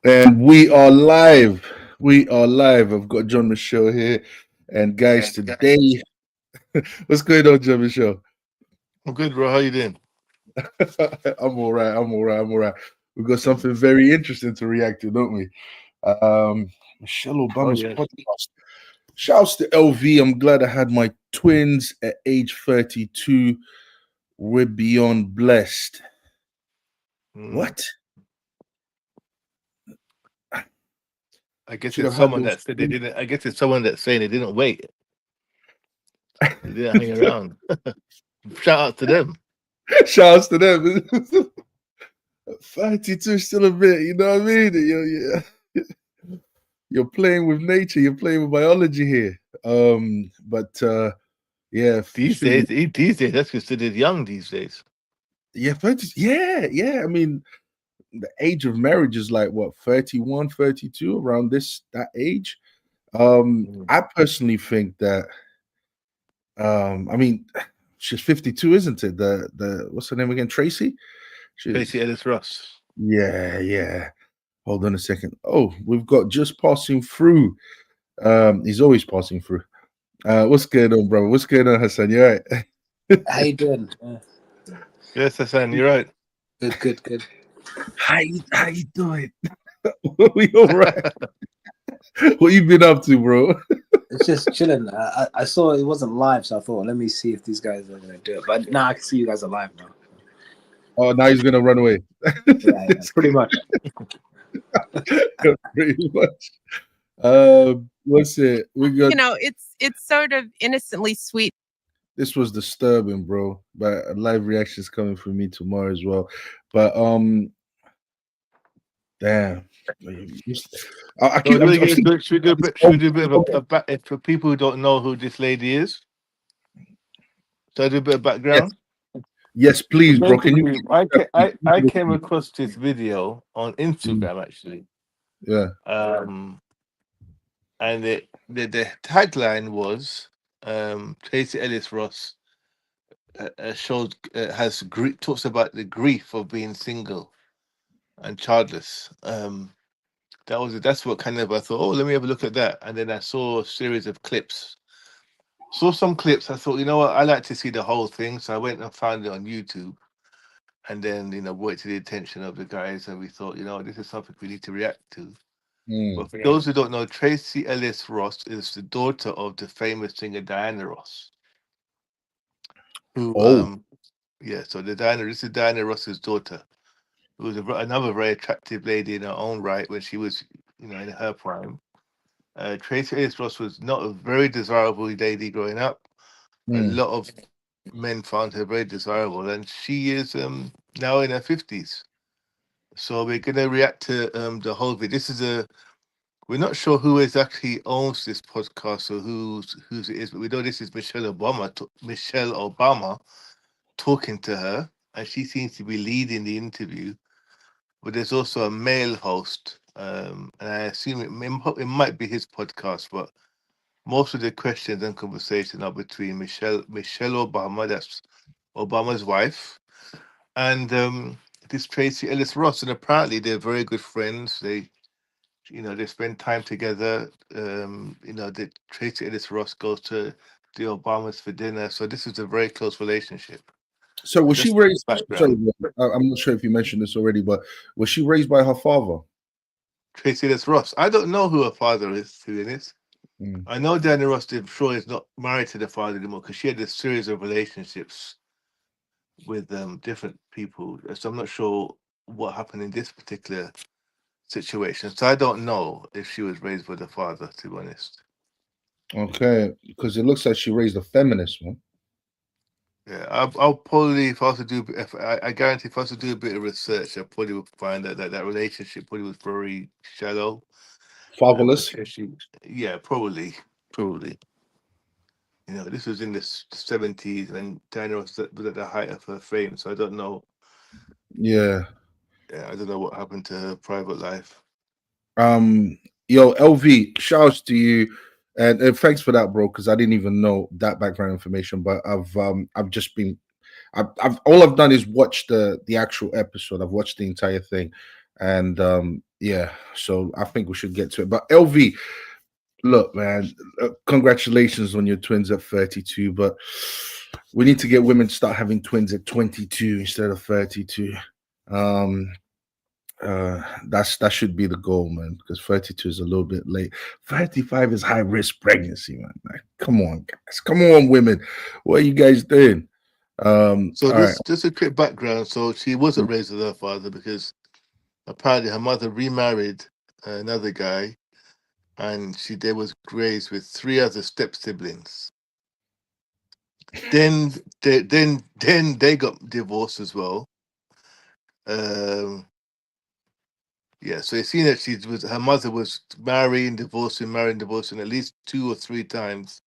And we are live. We are live. I've got John Michelle here. And guys, today, what's going on, John Michelle? I'm good, bro. How you doing? I'm all right. I'm all right. I'm all right. We've got something very interesting to react to, don't we? Michelle Oh Obama's yes. podcast. Shouts to LV. I'm glad I had my twins at age 32. We're beyond blessed. Mm. What? I guess Should it's have had someone those. that said they didn't. I guess it's someone that's saying they didn't wait. They didn't hang around. Shout out to them. Shouts to them. 32 is still a bit, you know what I mean? You're playing with nature, you're playing with biology here. But yeah, These extremely, days, that's considered young these days. yeah, 30, yeah. I mean, the age of marriage is like what, 31, 32, around that age. Mm. I personally think that I mean, she's 52, isn't it? The what's her name again? Tracee? Tracee She's Ellis Ross. yeah. Hold on a second. Oh, we've got just passing through. He's always passing through. What's going on, brother? What's going on, Hassan? You all right? How you doing? Yes, Hassan, you're right. Good. How you doing? We all right? What you been up to, bro? It's just chilling. I saw it wasn't live, so I thought, let me see if these guys are gonna do it. But now I can see you guys are live now. Oh, now he's gonna run away. Yeah, pretty much. Pretty much. What's it? We got It's sort of innocently sweet. this was disturbing, bro. But a live reaction is coming from me tomorrow as well. But damn. I So, keep. I'm thinking, should we do a bit of a back for people who don't know who this lady is? So I do a bit of yes, background. yes, So please, bro. Can you? basically, I came across this video on Instagram actually. Yeah. Um, and the tagline was Tracee Ellis Ross showed talks about the grief of being single and childless. That's what kind of I thought. Oh, let me have a look at that, and then I saw a series of clips. Saw some clips. I thought, you know what, I like to see the whole thing, so I went and found it on YouTube, and then brought it to the attention of the guys, and we thought, this is something we need to react to. Mm. But for those who don't know, Tracee Ellis Ross is the daughter of the famous singer Diana Ross. Who Oh. yeah, so this is Diana Ross's daughter, who was another very attractive lady in her own right when she was, in her prime. Tracee Ellis Ross was not a very desirable lady growing up. A Mm. lot of men found her very desirable, and she is now in her 50s. So we're gonna react to the whole video. We're not sure who exactly owns this podcast or whose it is, but we know this is Michelle Obama talking to her, and she seems to be leading the interview. But there's also a male host, and I assume it might be his podcast. But most of the questions and conversation are between Michelle Obama, that's Obama's wife, and this Tracee Ellis Ross, and apparently they're very good friends. They spend time together. The Tracee Ellis Ross goes to the Obamas for dinner, so this is a very close relationship. So was she Just raised? Sorry, background. I'm not sure if you mentioned this already, but was she raised by her father? Tracee Ellis Ross. I don't know who her father is, to be honest. Mm. I know Diana Ross, I'm sure, is not married to the father anymore because she had a series of relationships with different people. So I'm not sure what happened in this particular situation. So I don't know if she was raised by the father, to be honest. Okay, because it looks like she raised a feminist, man. Yeah, I'll probably, if I was to do, if I guarantee, if I was to do a bit of research, I probably would find that relationship probably was very shallow. Fatherless. Yeah, probably. This was in the 70s, and Diana was at the height of her fame. So I don't know. Yeah. Yeah, I don't know what happened to her private life. Yo, LV, shouts to you, and thanks for that, bro. Because I didn't even know that background information, but I've just been, all I've done is watch the actual episode. I've watched the entire thing, and yeah. So I think we should get to it. But LV, look, man, congratulations on your twins at 32. But we need to get women to start having twins at 22 instead of 32. That should be the goal, man, because 32 is a little bit late. 35 is high risk pregnancy, man. Like, come on, guys. Come on, women. What are you guys doing? So All right. just a quick background. So she wasn't raised with her father because apparently her mother remarried another guy, and they was raised with 3 other step siblings. Then they got divorced as well. Yeah, so you see that her mother was marrying, divorcing at least 2 or 3 times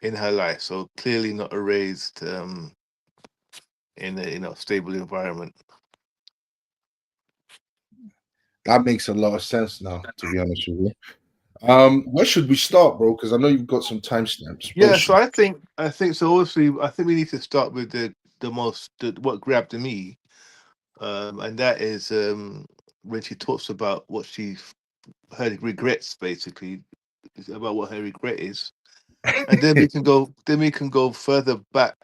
in her life. So clearly not raised in a stable environment. That makes a lot of sense now, to be honest with you. Where should we start, bro? Because I know you've got some timestamps. Yeah, so I think so. Obviously, I think we need to start with what grabbed me, and that is when she talks about her regrets, basically, about what her regret is, and then we can go further back,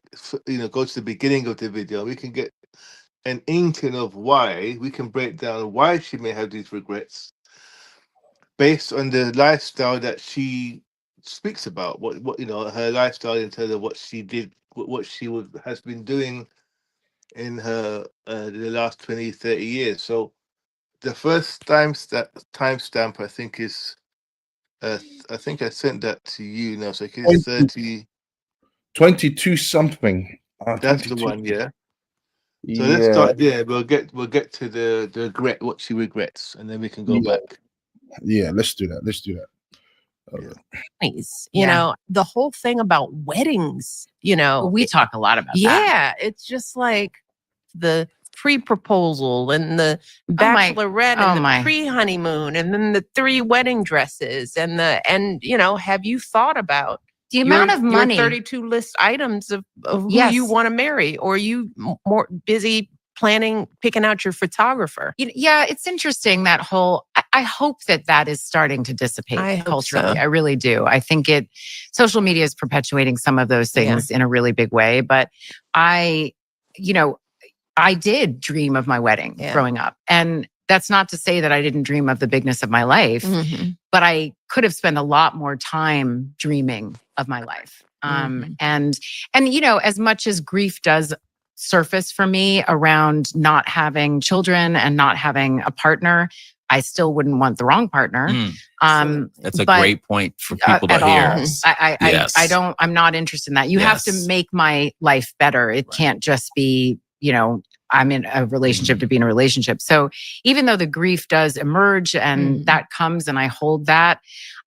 go to the beginning of the video. We can get an inkling of why. We can break down why she may have these regrets based on the lifestyle that she speaks about. What her lifestyle in terms of what she did, what she has been doing in her the last 20, 30 years. So the first timestamp I think is I think I sent that to you now. So it's 30. 22 something. That's the 22. one, yeah. So let's Yeah, start there. We'll get to the regret, what she regrets, and then we can go yeah, back. yeah. Let's do that. Let's do that. Okay. Nice. Yeah. You know, the whole thing about weddings, We talk a lot about that. yeah, it's just like the pre-proposal and the bachelorette and the pre-honeymoon and then the 3 wedding dresses and have you thought about The amount of money. your 32 list items of who Yes. you want to marry, or are you more busy picking out your photographer? Yeah, it's interesting, that whole, I hope that is starting to dissipate I hope culturally. so. I really do. I think social media is perpetuating some of those things in a really big way. But I did dream of my wedding growing up. And that's not to say that I didn't dream of the bigness of my life, but I could have spent a lot more time dreaming of my life. And as much as grief does surface for me around not having children and not having a partner, I still wouldn't want the wrong partner. That's a great point for people to hear. I'm not interested in that. You have to make my life better. It can't just be, I'm in a relationship to be in a relationship. So even though the grief does emerge and that comes and I hold that,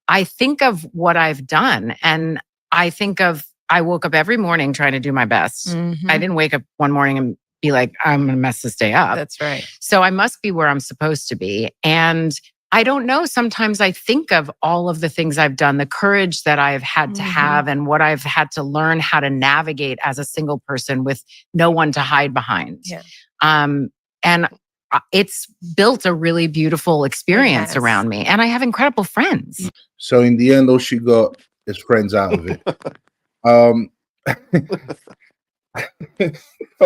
I think of what I've done, and I woke up every morning trying to do my best. I didn't wake up one morning and be like, I'm going to mess this day up. That's right. So I must be where I'm supposed to be. And I don't know, sometimes I think of all of the things I've done, the courage that I've had to have, and what I've had to learn how to navigate as a single person with no one to hide behind. Yeah. And it's built a really beautiful experience around me. And I have incredible friends. So in the end, all she got is friends out of it. I'm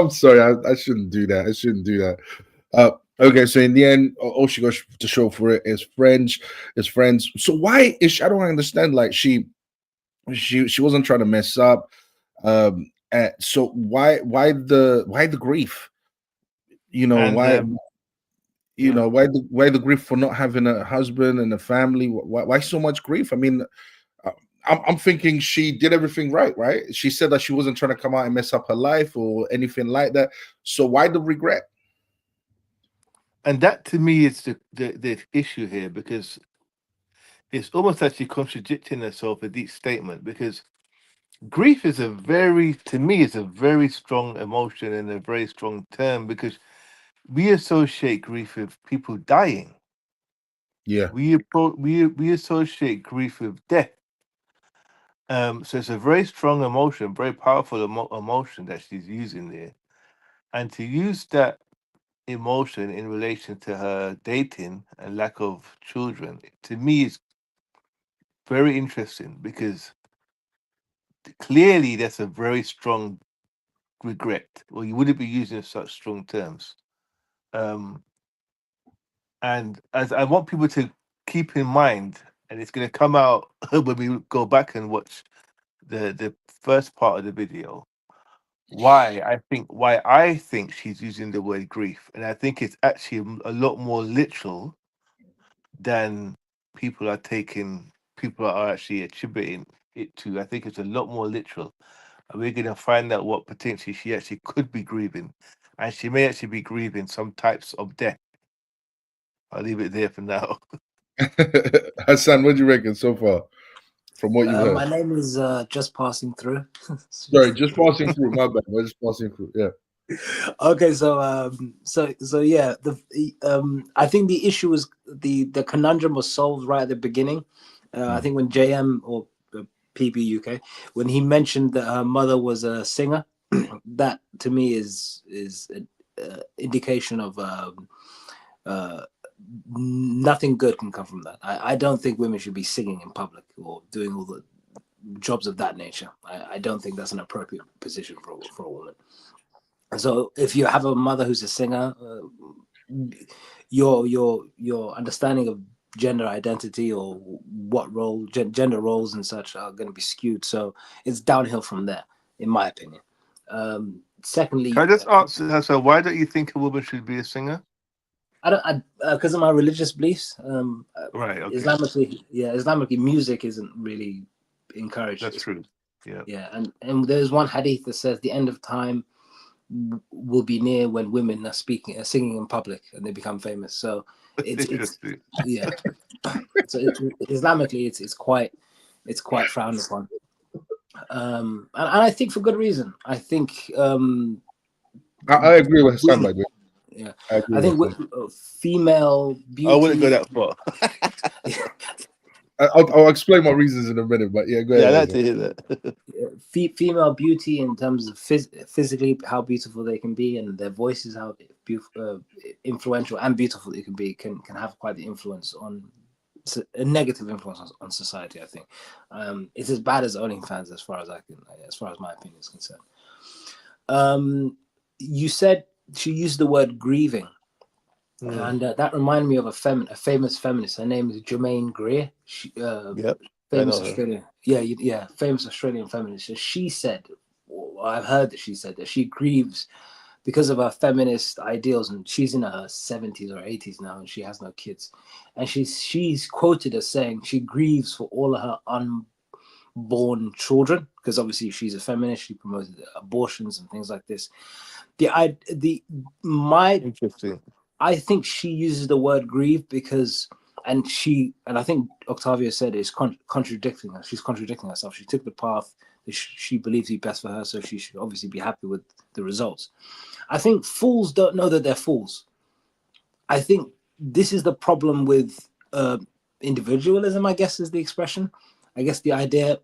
sorry, I shouldn't do that. Okay, so in the end, all she got to show for it is friends. So why is she? I don't understand. Like she wasn't trying to mess up. So why the grief? Why the grief for not having a husband and a family? Why so much grief? I mean, I'm thinking she did everything right. She said that she wasn't trying to come out and mess up her life or anything like that. So why the regret? And that to me is the issue here, because it's almost like she's contradicting herself with each statement, because grief is to me is a very strong emotion and a very strong term, because we associate grief with people dying. Yeah. We associate grief with death. So it's a very strong emotion, very powerful emotion that she's using there. And to use that emotion in relation to her dating and lack of children, to me, is very interesting, because clearly that's a very strong regret, or you wouldn't be using such strong terms. And as I want people to keep in mind, and it's going to come out when we go back and watch the first part of the video, why I think she's using the word grief, and I think it's actually a lot more literal than people are actually attributing it to. I think it's a lot more literal, and we're going to find out what potentially she actually could be grieving, and she may actually be grieving some types of death. I'll leave it there for now. Hassan, what do you reckon so far from what you've heard? My name is Just Passing Through. Sorry, just passing through. My bad. We're just passing through. Yeah. Okay, so yeah, I think the issue was the conundrum was solved right at the beginning. I think when JM or PB UK, when he mentioned that her mother was a singer, that to me is an indication of nothing good can come from that. I don't think women should be singing in public or doing all the jobs of that nature. I don't think that's an appropriate position for a woman. So if you have a mother who's a singer, your understanding of gender identity or what role gender roles and such are going to be skewed. So it's downhill from there, in my opinion. Secondly, can I just ask, so why don't you think a woman should be a singer? Because of my religious beliefs. Right. Okay. Islamically, music isn't really encouraged. That's true. Yeah. Yeah, and there's one hadith that says the end of time will be near when women are singing in public and they become famous. So it's yeah. So Islamically, it's quite frowned upon. And I think for good reason. I think I agree with Hassan, by the way. Yeah, I think with female beauty. I wouldn't go that far. I'll explain my reasons in a minute, but yeah, go ahead. Yeah, I'd like to hear that. Female beauty in terms of physically how beautiful they can be, and their voices how influential and beautiful they can be, can have quite the influence on a negative influence on society. I think it's as bad as OnlyFans as far as my opinion is concerned. You said she used the word grieving, and that reminded me of a famous feminist. Her name is Germaine Greer. Famous Australian, famous Australian feminist. So she said, I've heard that she said that she grieves because of her feminist ideals, and she's in her 70s or 80s now, and she has no kids. And she's quoted as saying she grieves for all of her unborn children, because obviously she's a feminist. She promoted abortions and things like this. Interesting. I think she uses the word grieve because, and I think Octavia said it's contradicting her. She's contradicting herself. She took the path that she believes to be best for her, so she should obviously be happy with the results. I think fools don't know that they're fools. I think this is the problem with individualism, I guess is the expression. I guess the idea...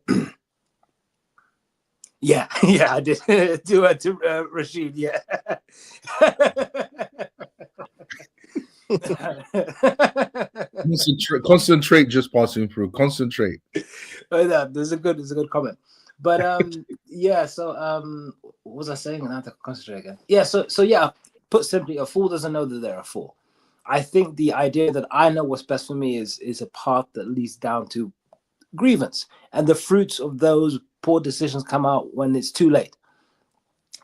Yeah, I did to Rashid. Yeah. Concentrate, just passing through. Concentrate. There's a good comment, but yeah. So what was I saying? I have to concentrate again. Yeah. So yeah. Put simply, a fool doesn't know that they're a fool. I think the idea that I know what's best for me is a path that leads down to grievance, and the fruits of those poor decisions come out when it's too late.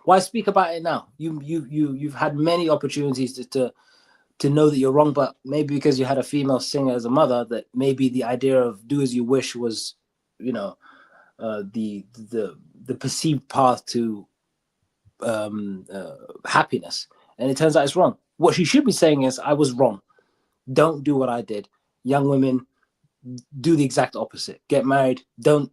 Why speak about it now? You've had many opportunities to know that you're wrong, but maybe because you had a female singer as a mother, that maybe the idea of do as you wish was, the perceived path to happiness, and it turns out it's wrong. What she should be saying is, I was wrong. Don't do what I did. Young women, do the exact opposite. Get married. Don't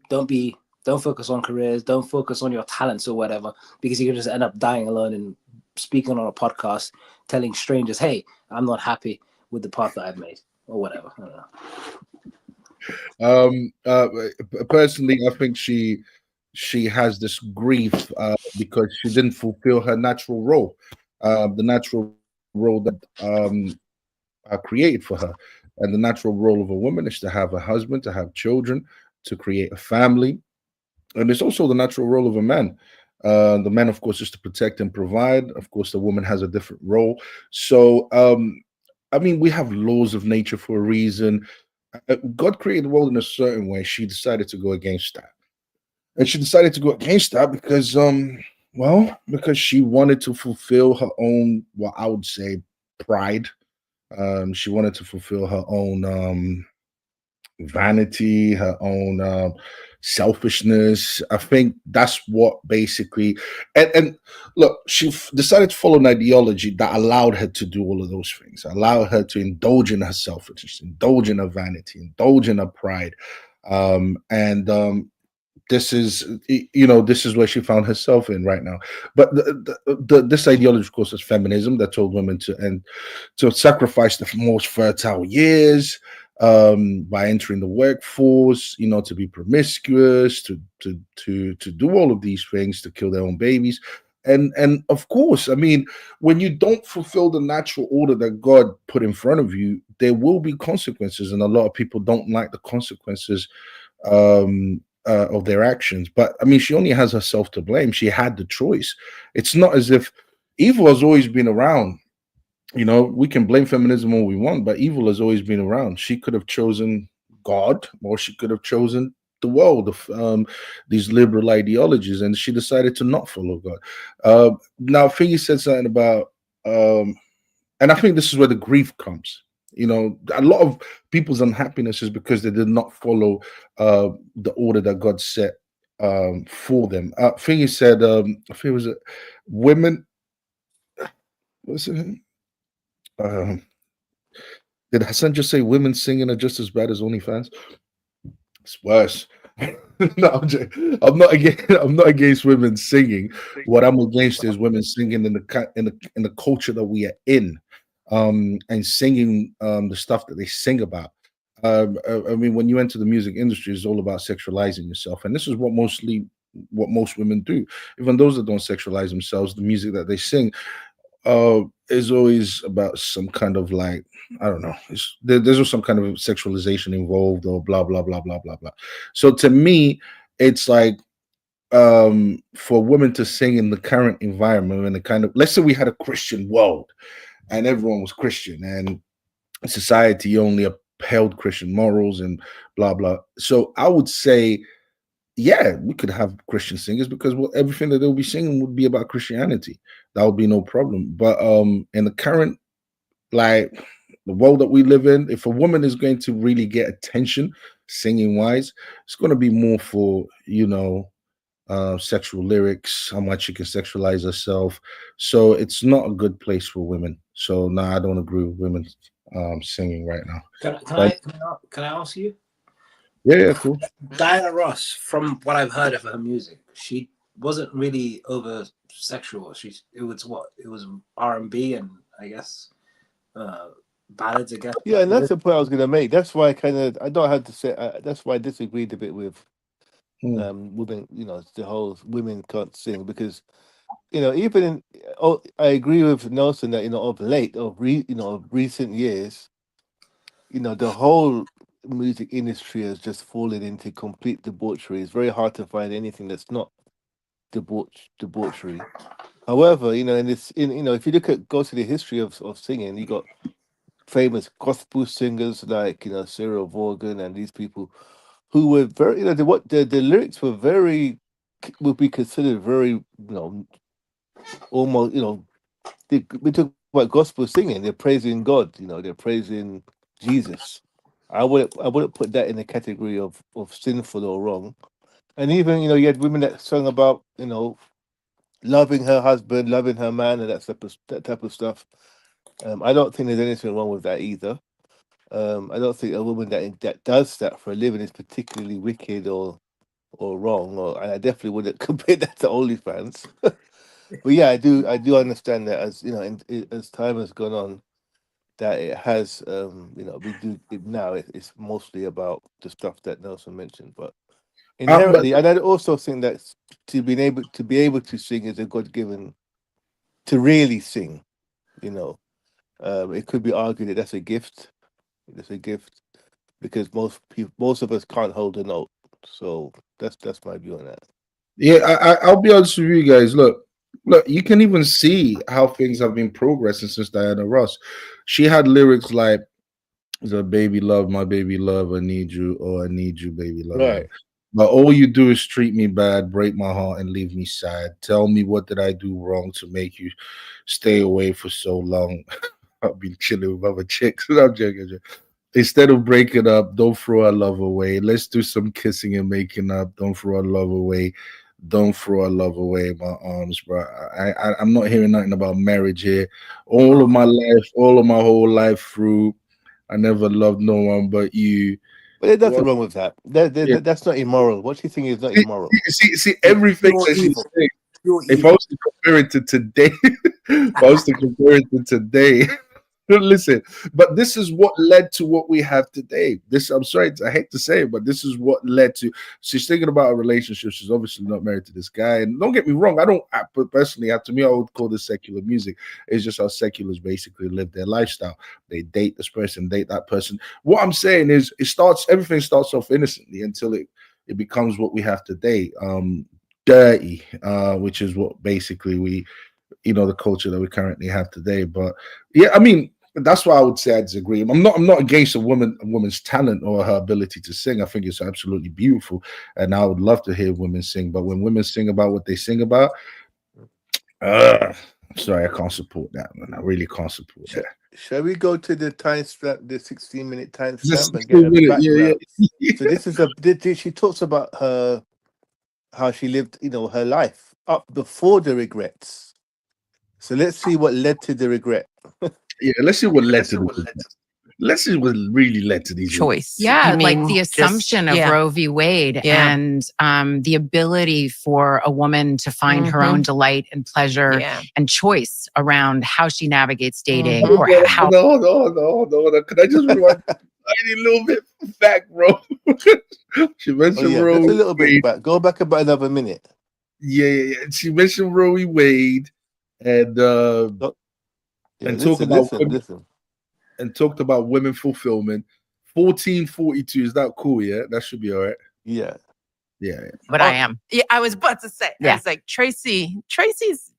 focus on careers. Don't focus on your talents or whatever, because you can just end up dying alone and speaking on a podcast, telling strangers, "Hey, I'm not happy with the path that I've made," or whatever. I don't know. Personally, I think she has this grief because she didn't fulfill her natural role. The natural role that are created for her. And the natural role of a woman is to have a husband, to have children, to create a family. And it's also the natural role of a man. The man, of course, is to protect and provide. Of course, the woman has a different role. So, I mean, we have laws of nature for a reason. God created the world in a certain way. She decided to go against that. And she decided to go against that because, well, because she wanted to fulfill her own, what I would say, pride. She wanted to fulfill her own vanity, her own selfishness. I think that's what basically. And look, she decided to follow an ideology that allowed her to do all of those things, allowed her to indulge in her selfishness, indulge in her vanity, indulge in her pride, and this is, this is where she found herself in right now. But this ideology, of course, is feminism, that told women to sacrifice the most fertile years, by entering the workforce, to be promiscuous, to do all of these things, to kill their own babies. And of course, I mean, when you don't fulfill the natural order that God put in front of you, there will be consequences, and a lot of people don't like the consequences of their actions. But I mean, she only has herself to blame. She had the choice. It's not as if evil has always been around. We can blame feminism all we want, but evil has always been around. She could have chosen God, or she could have chosen the world of these liberal ideologies, and she decided to not follow God. Now, Figgy said something about, and I think this is where the grief comes. A lot of people's unhappiness is because they did not follow the order that God set for them. Figgy said, I think it was women. What's it? Did Hassan just say women singing are just as bad as OnlyFans? It's worse. No, I'm not against. I'm not against women singing. What I'm against is women singing in the culture that we are in, and singing the stuff that they sing about. I mean, when you enter the music industry, it's all about sexualizing yourself, and this is what most women do. Even those that don't sexualize themselves, the music that they sing is always about some kind of, like, I don't know, there's some kind of sexualization involved, or blah blah blah blah blah blah. So to me, it's like, for women to sing in the current environment, and the kind of, let's say we had a Christian world and everyone was Christian, and society only upheld Christian morals and blah blah. So I would say, yeah, we could have Christian singers, because everything that they'll be singing would be about Christianity. That would be no problem. But in the current, like, the world that we live in, if a woman is going to really get attention singing wise, it's going to be more for, sexual lyrics, how much she can sexualize herself. So it's not a good place for women. So no, I don't agree with women singing right now. Can I ask you? Yeah, cool. Diana Ross, from what I've heard of her music, she wasn't really over sexual. It was R&B, and I guess ballads, I guess. Yeah, and that's the point I was going to make. That's why I don't have to say. That's why I disagreed a bit with women. The whole women can't sing, because even in. Oh, I agree with Nelson that of late, of recent years, the whole music industry has just fallen into complete debauchery. It's very hard to find anything that's not debauchery. However, if you go to the history of singing, you got famous gospel singers like Cyril Vaughan and these people who were very the lyrics were would be considered very almost we talk about gospel singing, they're praising God, they're praising Jesus. I wouldn't put that in the category of sinful or wrong. And even you had women that sung about loving her husband, loving her man, and that type of stuff. I don't think there's anything wrong with that either. I don't think a woman that does that for a living is particularly wicked or wrong. And I definitely wouldn't compare that to OnlyFans. But yeah, I do understand that, as as time has gone on, that it has we do it now. It's mostly about the stuff that Nelson mentioned, but inherently, and I also think that to be able to sing is a God given to really sing. It could be argued that that's a gift. It's a gift because most of us can't hold a note. So that's my view on that. Yeah, I'll be honest with you guys. Look, you can even see how things have been progressing since Diana Ross. She had lyrics like "The baby love, my baby love, I need you, oh I need you, baby love." Right. But all you do is treat me bad, break my heart, and leave me sad. Tell me what did I do wrong to make you stay away for so long? I've been chilling with other chicks. I'm joking. Instead of breaking up, don't throw our love away. Let's do some kissing and making up. Don't throw our love away. Don't throw our love away in my arms, bro. I'm not hearing nothing about marriage here. All of my life, all of my whole life through, I never loved no one but you. But there's nothing Well, wrong with that. yeah. That's not immoral. What you think is not immoral? See everything Pure that she's evil. saying. Pure If I evil. was to compare it to today, if I was to compare it to today, listen, but this is what led to what we have today. This, I'm sorry, I hate to say it, but this is what led to. She's thinking about a relationship. She's obviously not married to this guy. And don't get me wrong, personally, to me, I would call this secular music. It's just how seculars basically live their lifestyle. They date this person, date that person. What I'm saying is, everything starts off innocently until it becomes what we have today. Dirty, which is what basically the culture that we currently have today. But yeah, I mean, that's why I would say I disagree. I'm not against a woman's talent or her ability to sing. I think it's absolutely beautiful, and I would love to hear women sing. But when women sing about what they sing about, I'm sorry, I can't support that, man. I really can't support that. Shall we go to the timestamp, the 16-minute timestamp, Just and get a 16 background? yeah. So this is she talks about how she lived, her life up before the regrets. So let's see what led to the regret. Yeah, let's see what led to this. Let's see what really led to these choice. Yeah, You like mean the just- assumption of yeah. Roe v. Wade Yeah. and the ability for a woman to find her own delight and pleasure Yeah. and choice around how she navigates dating Mhm. or how. Hold on. Can I just rewind a tiny little bit back, bro? She mentioned Oh yeah, Roe just a little Wade. bit back. Go back about another minute. Yeah. She mentioned Roe v. Wade and Listen. and talked about women fulfillment. 1442. Is that cool? Yeah, that should be all right. Yeah. Yeah. But I am. Yeah, I was about to say. Yeah. I was like, Tracee's,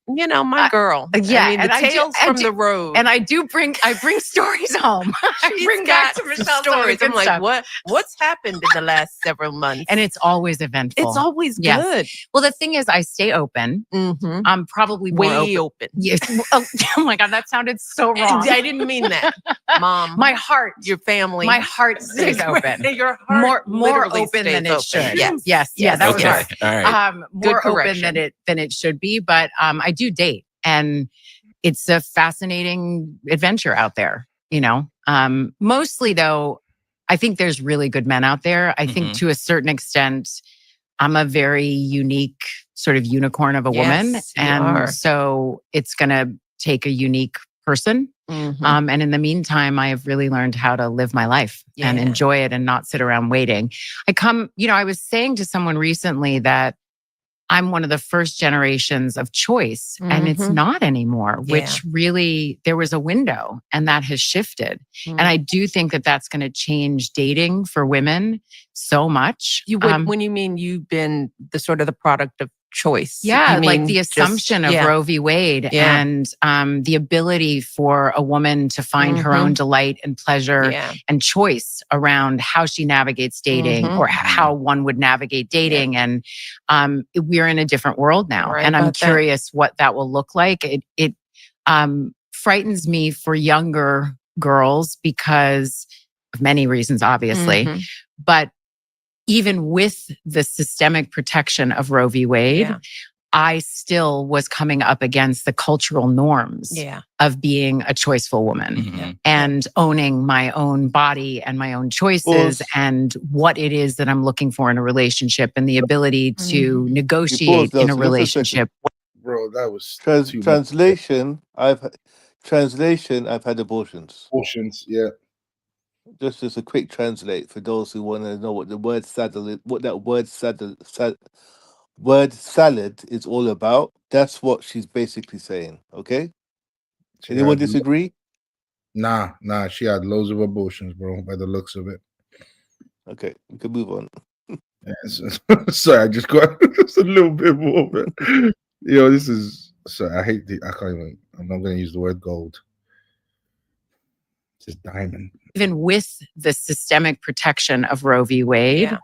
my girl. yeah, I mean, and the I do- tales I from do- the road. And I bring stories home. I She's bring back got to some Michelle stories. I'm like, what? what's happened in the last several months? And it's always eventful. it's always Yes. good. Well, the thing is, I stay open. Mm-hmm. I'm probably more Way open. open. Yes. Oh my God, that sounded so wrong. I didn't mean that, Mom. My heart, your family. my heart stays open. Your heart more literally open stays than it open. should. Yes. Yeah, that was Okay. hard. All right. More open correction. than it should be, but I do date, and it's a fascinating adventure out there. Mostly though, I think there's really good men out there. I think to a certain extent, I'm a very unique sort of unicorn of a woman, Yes, you and are. so it's going to take a unique person. Mhm. And in the meantime, I have really learned how to live my life and Yeah. enjoy it and not sit around waiting. I was saying to someone recently that I'm one of the first generations of choice, and it's Mhm. not anymore, Yeah. which really, there was a window and that has shifted. And I do think that that's going to change dating for women so much. When you mean you've been the sort of the product of choice. Yeah, You like mean the just- assumption of yeah. Roe v. Wade Yeah. and the ability for a woman to find her own delight and pleasure Yeah. and choice around how she navigates dating Mhm. or how one would navigate dating. And we're in a different world now. Right And I'm about that. curious what that will look like. It frightens me for younger girls because of many reasons, obviously. Mhm. But even with the systemic protection of Roe v. Wade, Yeah. I still was coming up against the cultural norms Yeah. of being a choiceful woman Mhm. and owning my own body and my own choices Pause. and what it is that I'm looking for in a relationship and the ability to negotiate You in pause, a Nelson, just a second. relationship. Bro, that was too much. Translation. I've had abortions. Portions, yeah. Just a quick translate for those who want to know what the word saddle is, what that word salad is all about. That's what she's basically saying. Okay. She Anyone had disagree? Nah, she had loads of abortions, bro, by the looks of it. Okay, we can move on. Yes. Sorry, I just got just a little bit more. But, this is sorry. I hate I can't even. I'm not going to use the word gold. It's just diamond. Even with the systemic protection of Roe v. Wade,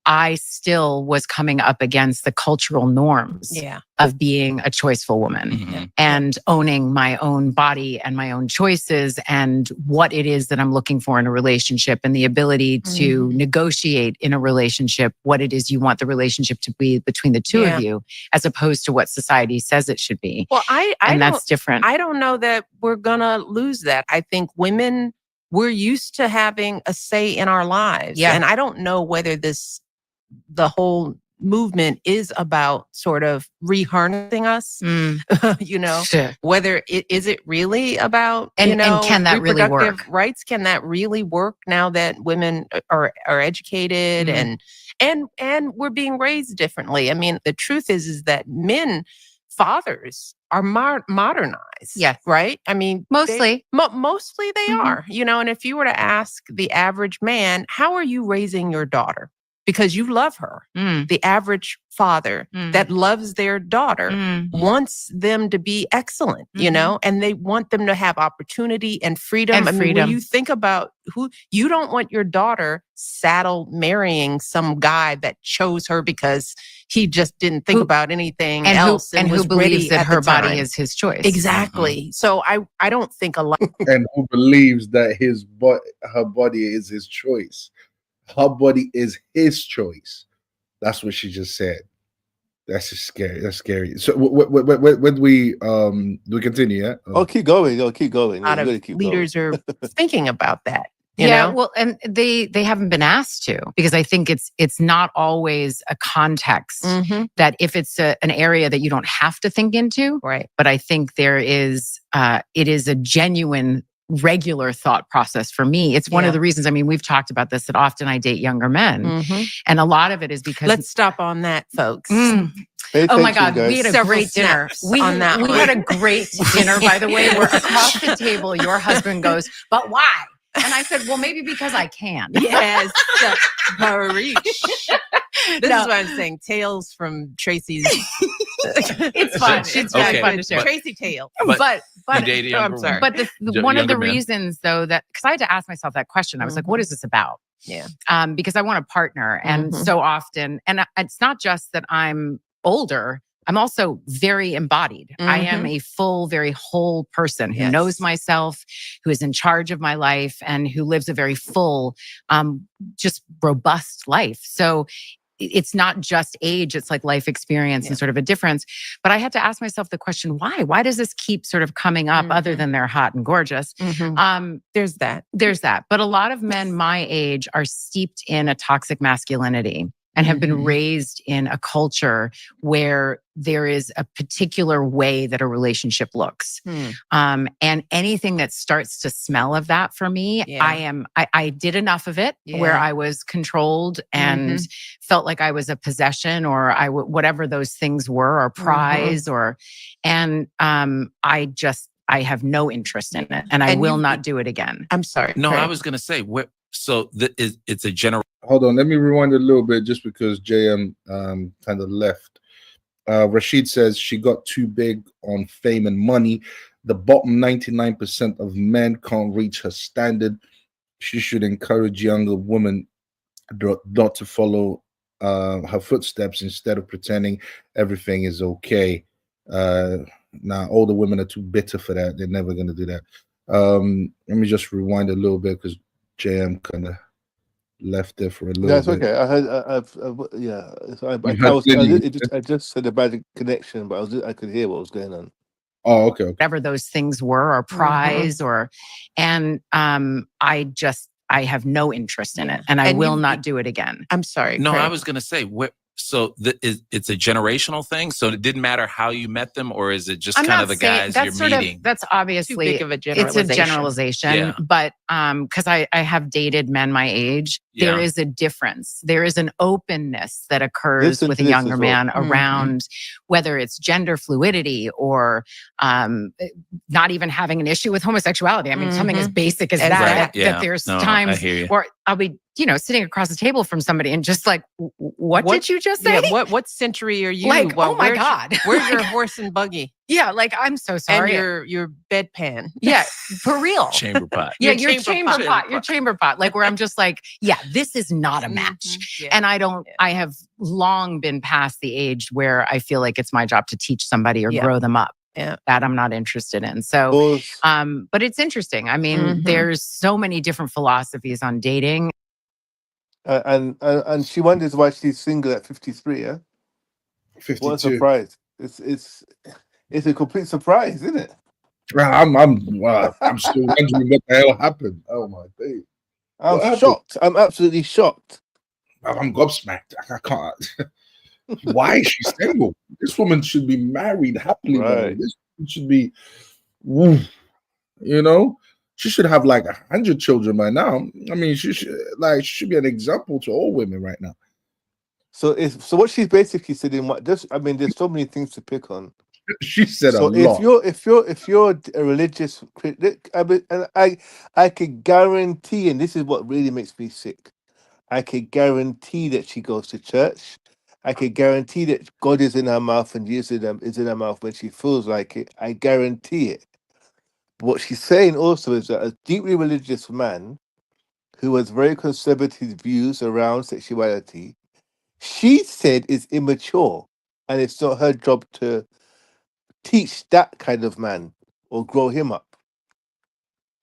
I still was coming up against the cultural norms of being a choiceful woman and owning my own body and my own choices and what it is that I'm looking for in a relationship and the ability to negotiate in a relationship what it is you want the relationship to be between the two of you, as opposed to what society says it should be. Well, that's different. I don't know that we're gonna lose that. I think women, we're used to having a say in our lives. Yeah. And I don't know whether the whole movement is about sort of reharnessing us, whether is it really about, and can that really reproductive work? rights? Can that really work now that women are educated and we're being raised differently? I mean, the truth is that fathers are modernized, right? I mean, mostly they are, and if you were to ask the average man, how are you raising your daughter? Because you love her. The average father that loves their daughter wants them to be excellent, and they want them to have opportunity and freedom. When you think about you don't want your daughter marrying some guy that chose her because he just didn't think about anything else and who believes that her body is his choice. Exactly. So I don't think a lot. And who believes that her body is his choice. Her body is his choice. That's what she just said. That's just scary. That's scary. So when we continue, yeah? Oh, keep going. Keep going. A lot of leaders are thinking about that. You know? Well, and they haven't been asked to, because I think it's not always a context that if it's an area that you don't have to think into, right? But I think there is it is a genuine regular thought process for me. It's one of the reasons, I mean, we've talked about this, that often I date younger men. And a lot of it is because... Let's stop on that, folks. Oh my God, we had a great dinner. We had a great dinner, by the way, where across the table, your husband goes, "But why?" And I said, "Well, maybe because I can." Yes, This is what I'm saying. Tales from Tracee's. It's fun. It's very fun to share. Tracee tale. But I'm sorry. But one of the reasons, though, that because I had to ask myself that question, I was like, "What is this about?" Yeah. Because I want a partner, and so often, and it's not just that I'm older. I'm also very embodied. I am a full, very whole person who knows myself, who is in charge of my life, and who lives a very full, just robust life. So it's not just age, it's like life experience and sort of a difference. But I had to ask myself the question, why? Why does this keep sort of coming up other than they're hot and gorgeous? There's that. But a lot of men my age are steeped in a toxic masculinity and have been raised in a culture where there is a particular way that a relationship looks. And anything that starts to smell of that for me, I did enough of it where I was controlled and felt like I was a possession or whatever those things were, or prize and I have no interest in it, and I will not do it again. I'm sorry. No, I was going to say, it's a general. Hold on, let me rewind a little bit just because JM kind of left. Rashid says she got too big on fame and money. The bottom 99% of men can't reach her standard. She should encourage younger women not to follow her footsteps instead of pretending everything is okay. Now, older women are too bitter for that. They're never going to do that. Let me just rewind a little bit because JM kind of left there for a little bit. That's okay. I heard. I just said a bad connection, but I could hear what was going on. Oh, okay. Whatever those things were, or prize, I have no interest in it, and I will not do it again. I'm sorry. No, Craig. I was going to say, So it's a generational thing. So it didn't matter how you met them, or is it just I'm kind not of the saying, guys you're meeting? That's obviously too big of a it's generalization. a generalization, Yeah. but because I have dated men my age, there is a difference. There is an openness that occurs with a younger man around whether it's gender fluidity or not even having an issue with homosexuality. I mean, something as basic as that there's times where I'll be, sitting across the table from somebody and just like, what did you just say? Yeah, what century are you? Like, oh my God. Where's your horse and buggy? Yeah, like, I'm so sorry. And your bedpan. Yeah, for real. Chamber pot. Yeah, your chamber pot. Your chamber pot. Like, where I'm just like, yeah, this is not a match. And I have long been past the age where I feel like it's my job to teach somebody or grow them up. Yeah. That I'm not interested in. So, but it's interesting. I mean, there's so many different philosophies on dating. And she wonders why she's single at 53. Yeah, 52. What a surprise! It's a complete surprise, isn't it? I'm still wondering what the hell happened. Oh my day! I'm shocked. I'm absolutely shocked. I'm gobsmacked. I can't. Why is she single? This woman should be married happily. Right. This woman should be, she should have like 100 children by now. I mean, she should be an example to all women right now. So what she's basically saying, there's so many things to pick on. She said so a lot. If you're a religious critic, I could guarantee, and this is what really makes me sick, I could guarantee that she goes to church. I could guarantee that God is in her mouth and Jesus is in her mouth when she feels like it. I guarantee it. But what she's saying also is that a deeply religious man who has very conservative views around sexuality, she said is immature, and it's not her job to teach that kind of man or grow him up.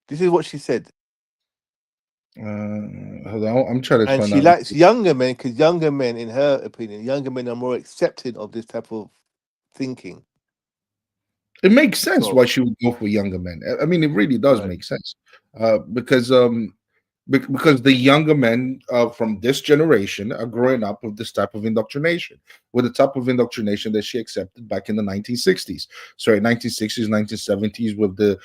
This is what she said. Hold on, I'm trying to and find she out. likes younger men because younger men, in her opinion, younger men are more accepting of this type of thinking. It makes sense why she would go for younger men. I mean, it really does make sense, because the younger men from this generation are growing up with this type of indoctrination, with the type of indoctrination that she accepted back in the 1960s. Sorry, 1960s, 1970s, with the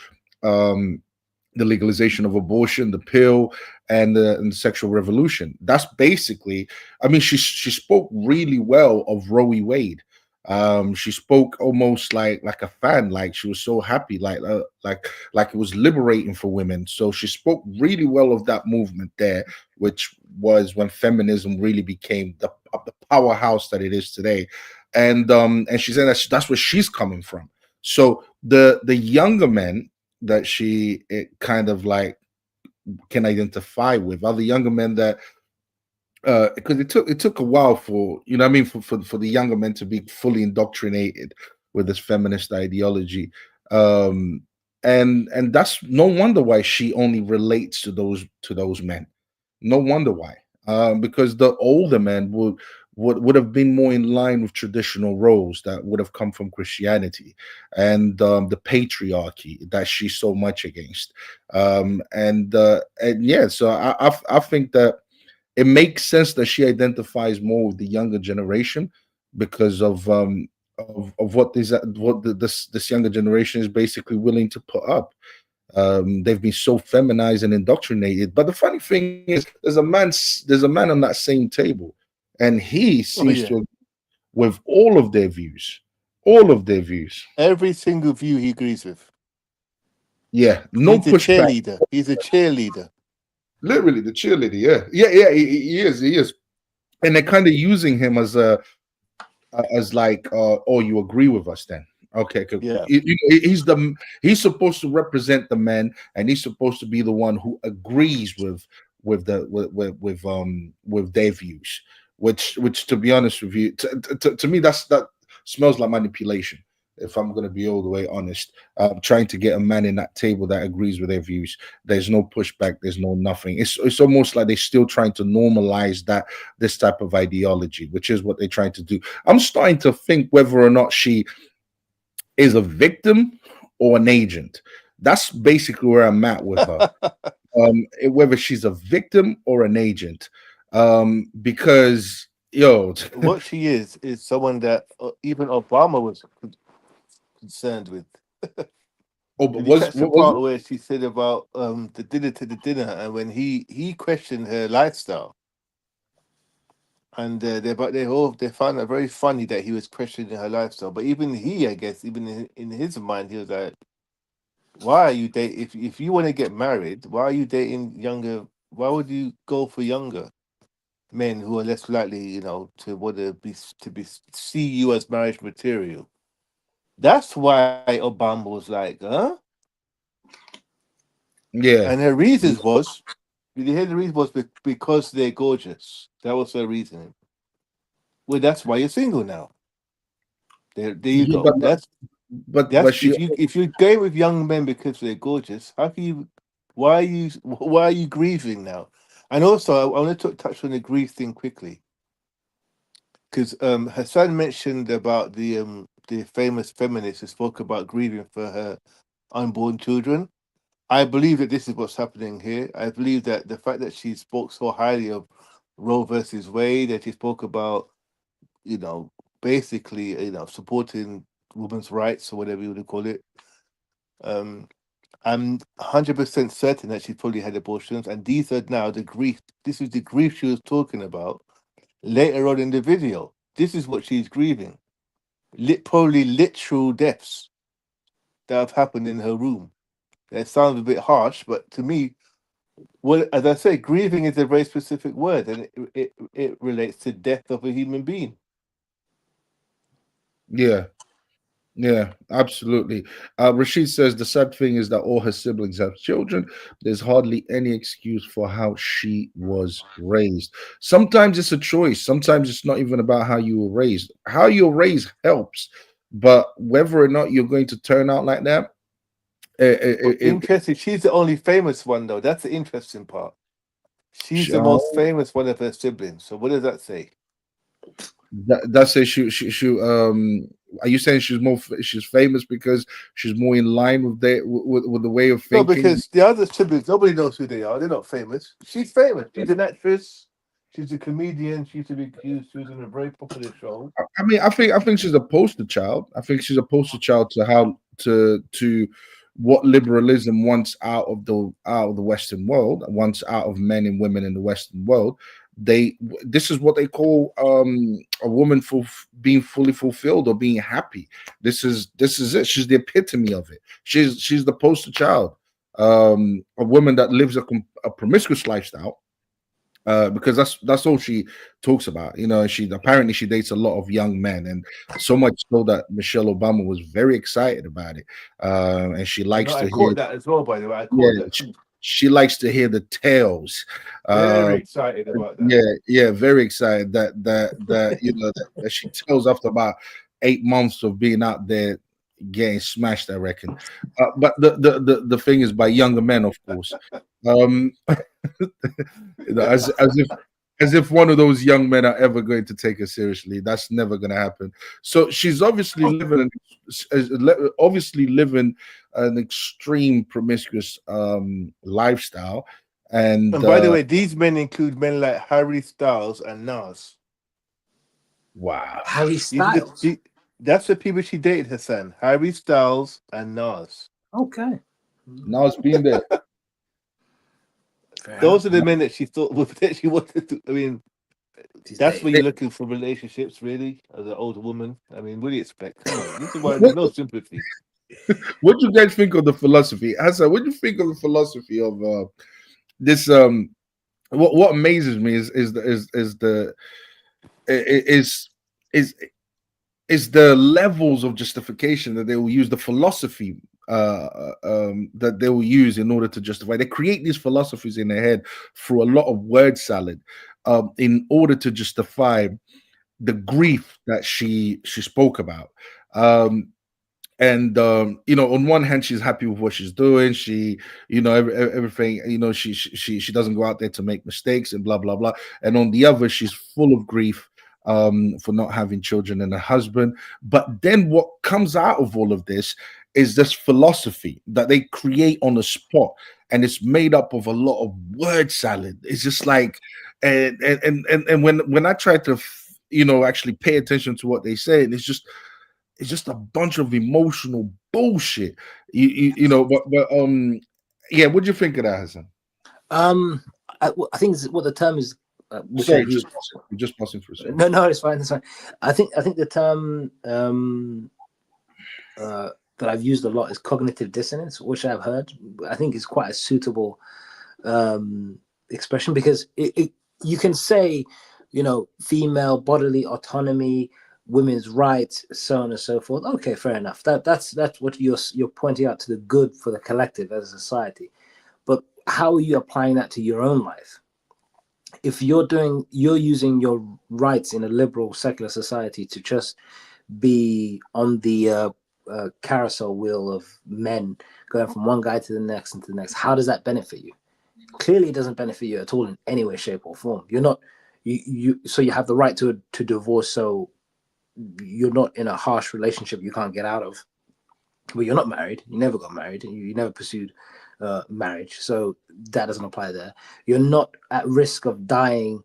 legalization of abortion, the pill, and the sexual revolution. That's basically, I mean, she spoke really well of Roe v. Wade. She spoke almost like a fan, like she was so happy, like it was liberating for women. So she spoke really well of that movement there, which was when feminism really became the powerhouse that it is today. And she said that's where she's coming from. So the younger men that she kind of like can identify with are the younger men that because it took a while for for the younger men to be fully indoctrinated with this feminist ideology, and that's no wonder why she only relates to those men. No wonder why, because the older men would have been more in line with traditional roles that would have come from Christianity and the patriarchy that she's so much against, and yeah, so I think that it makes sense that she identifies more with the younger generation because of what this younger generation is basically willing to put up. They've been so feminized and indoctrinated. But the funny thing is, there's a man on that same table, and he seems to agree with all of their views. Every single view he agrees with. Yeah, no pushback. He's a cheerleader. Literally the cheerleader. Yeah. He is. And they're kind of using him as like, oh, you agree with us then? Okay, yeah. He's supposed to represent the men, and he's supposed to be the one who agrees with their views. Which to be honest with you, to me, that smells like manipulation. If I'm going to be all the way honest, trying to get a man in that table that agrees with their views. There's no pushback. There's no nothing. It's almost like they're still trying to normalize this type of ideology, which is what they're trying to do. I'm starting to think whether or not she is a victim or an agent. That's basically where I'm at with her. Whether she's a victim or an agent, because Yo. What she is someone that even Obama was concerned with. Oh, Did but you catch the what was part it? where she said about the dinner to the dinner, and when he questioned her lifestyle, and they found it very funny that he was questioning her lifestyle. But even he, I guess, even in his mind, he was like, "Why are you date if you want to get married? Why are you dating younger? Why would you go for younger men who are less likely, to want to be see you as marriage material?" That's why Obama was like, "Huh?" Yeah. And her reasons was, did you hear the reason was because they're gorgeous. That was her reasoning. Well, that's why you're single now. There you Yeah, go. but That's she if you're going with young men because they're gorgeous. How can you? Why are you grieving now? And also, I want to touch on the grief thing quickly because Hassan mentioned about the famous feminist who spoke about grieving for her unborn children. I believe that this is what's happening here. I believe that the fact that she spoke so highly of Roe versus Wade, that she spoke about, basically, supporting women's rights or whatever you would call it. Um, I'm 100% certain that she probably had abortions, and these are now the grief. This is the grief she was talking about later on in the video. This is what she's grieving. Probably literal deaths that have happened in her room. That sounds a bit harsh, but to me, well, as I say, grieving is a very specific word, and it relates to death of a human being. yeah. Yeah, absolutely. Rashid says the sad thing is that all her siblings have children. There's hardly any excuse for how she was raised. Sometimes it's a choice. Sometimes it's not even about how you were raised. How you're raised helps, but whether or not you're going to turn out like that, But interesting, she's the only famous one, though. That's the interesting part. She's the most famous one of her siblings. So what does that say? That's it. Are you saying she's famous because she's more in line with with the way of No, thinking? because the other siblings, nobody knows who they are. They're not famous. She's famous. She's an actress. She's a comedian. She used to be accused. She was in a very popular show. I mean, I think she's a poster child. I think she's a poster child to how to what liberalism wants out of the Western world, wants out of men and women in the Western world. This is what they call a woman for being fully fulfilled or being happy. This is it. She's the epitome of it. She's the poster child. A woman that lives a promiscuous lifestyle, because that's all she talks about. She apparently she dates a lot of young men, and so much so that Michelle Obama was very excited about it. And she likes to I hear, caught that as well, by the way. I yeah, caught that too. she likes to hear the tales. Very excited about that. Yeah, very excited that she tells after about 8 months of being out there getting smashed, I reckon. But the thing is by younger men, of course. Um, as if one of those young men are ever going to take her seriously. That's never going to happen. So she's obviously living an extreme promiscuous lifestyle. And by the way, these men include men like Harry Styles and Nas. Wow. Harry Styles. That's the people she dated, Hassan. Harry Styles and Nas. Okay. Nas being there. Those are the men that she thought that she wanted to. I mean, that's where you're looking for relationships, really, as an older woman. I mean, what do you expect? Come on, this is why there's no sympathy. What do you guys think of the philosophy? Hassan, what do you think of the philosophy of this? What amazes me is the levels of justification that they will use, the philosophy that they will use in order to justify. They create these philosophies in their head through a lot of word salad, in order to justify the grief that she spoke about. And on one hand she's happy with what she's doing. She everything, she doesn't go out there to make mistakes and blah blah blah. And on the other, she's full of grief for not having children and a husband. But then what comes out of all of this is this philosophy that they create on the spot, and it's made up of a lot of word salad. It's just like, and when I try to actually pay attention to what they say, and it's just a bunch of emotional bullshit. But yeah, what do you think of that, Hassan? I think what the term is. Sorry, just passing through. Sorry. No, it's fine. It's fine. I think the term that I've used a lot is cognitive dissonance, which I've heard. I think is quite a suitable expression, because you can say, female bodily autonomy, women's rights, so on and so forth. Okay, fair enough. That's what you're pointing out to the good for the collective as a society. But how are you applying that to your own life? If you're using your rights in a liberal secular society to just be on the carousel wheel of men going from one guy to the next and to the next, how does that benefit you? Clearly it doesn't benefit you at all in any way, shape, or form. You're not so you have the right to divorce, so you're not in a harsh relationship you can't get out of. But you're not married, you never got married, you never pursued marriage, so that doesn't apply there. You're not at risk of dying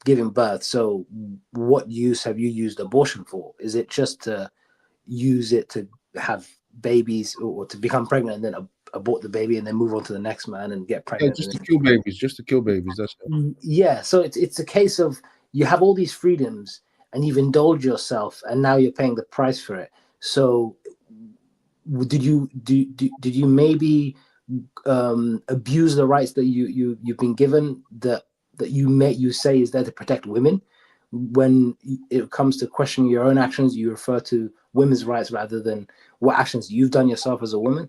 giving birth, so what use have you used abortion for? Is it just to use it to have babies or to become pregnant and then abort the baby and then move on to the next man and get pregnant? Just to kill babies, that's it. Yeah, so it's a case of you have all these freedoms and you've indulged yourself and now you're paying the price for it. So did you maybe abuse the rights that you've been given, that you say is there to protect women? When it comes to questioning your own actions, you refer to women's rights rather than what actions you've done yourself as a woman.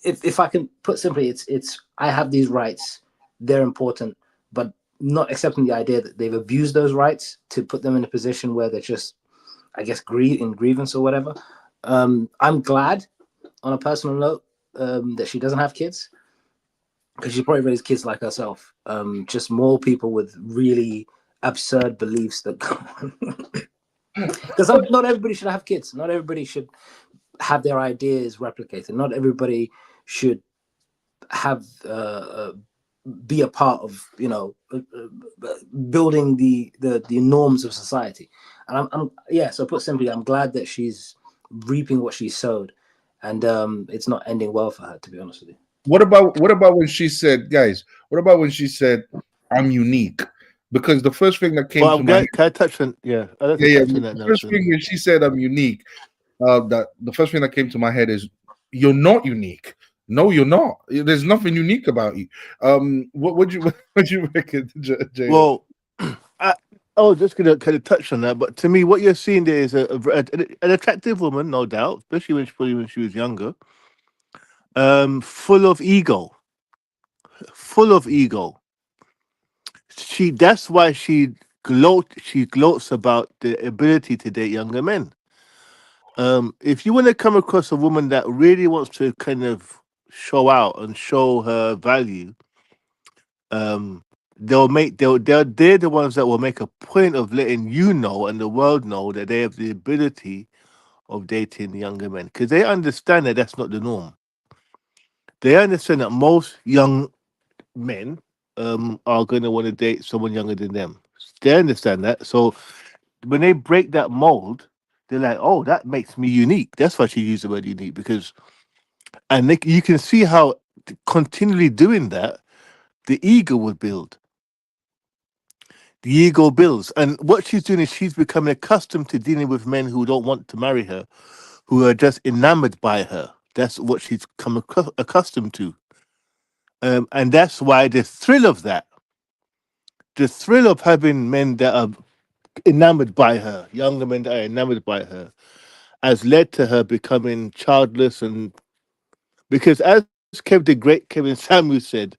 If I can put simply, it's I have these rights, they're important, but not accepting the idea that they've abused those rights to put them in a position where they're just, I guess, grievance or whatever. I'm glad, on a personal note, that she doesn't have kids, because she probably raised kids like herself. Just more people with really absurd beliefs that go on. Because not everybody should have kids. Not everybody should have their ideas replicated. Not everybody should have be a part of building the norms of society. And so put simply, I'm glad that she's reaping what she sowed, and it's not ending well for her, to be honest with you. What about when she said, guys? What about when she said, "I'm unique"? Because the first thing that came to my head, can I touch on? Yeah, the first thing when she said, "I'm unique," that the first thing that came to my head is, "You're not unique. No, you're not. There's nothing unique about you." What would you reckon, Jay? Well, I was just gonna kind of touch on that, but to me, what you're seeing there is an attractive woman, no doubt, especially when she was younger, full of ego. That's why she gloats about the ability to date younger men. If you want to come across a woman that really wants to kind of show out and show her value, they're the ones that will make a point of letting you know and the world know that they have the ability of dating younger men, because they understand that that's not the norm. They understand that most young men are going to want to date someone younger than them. They understand that. So when they break that mold, they're like, "Oh, that makes me unique." That's why she used the word unique, because, and you can see how continually doing that, the ego would build. The ego builds, and what she's doing is she's becoming accustomed to dealing with men who don't want to marry her, who are just enamored by her. That's what she's come accustomed to. And that's why the thrill of having men that are enamored by her, younger men that are enamored by her, has led to her becoming childless. And because, as the great Kevin Samuels said,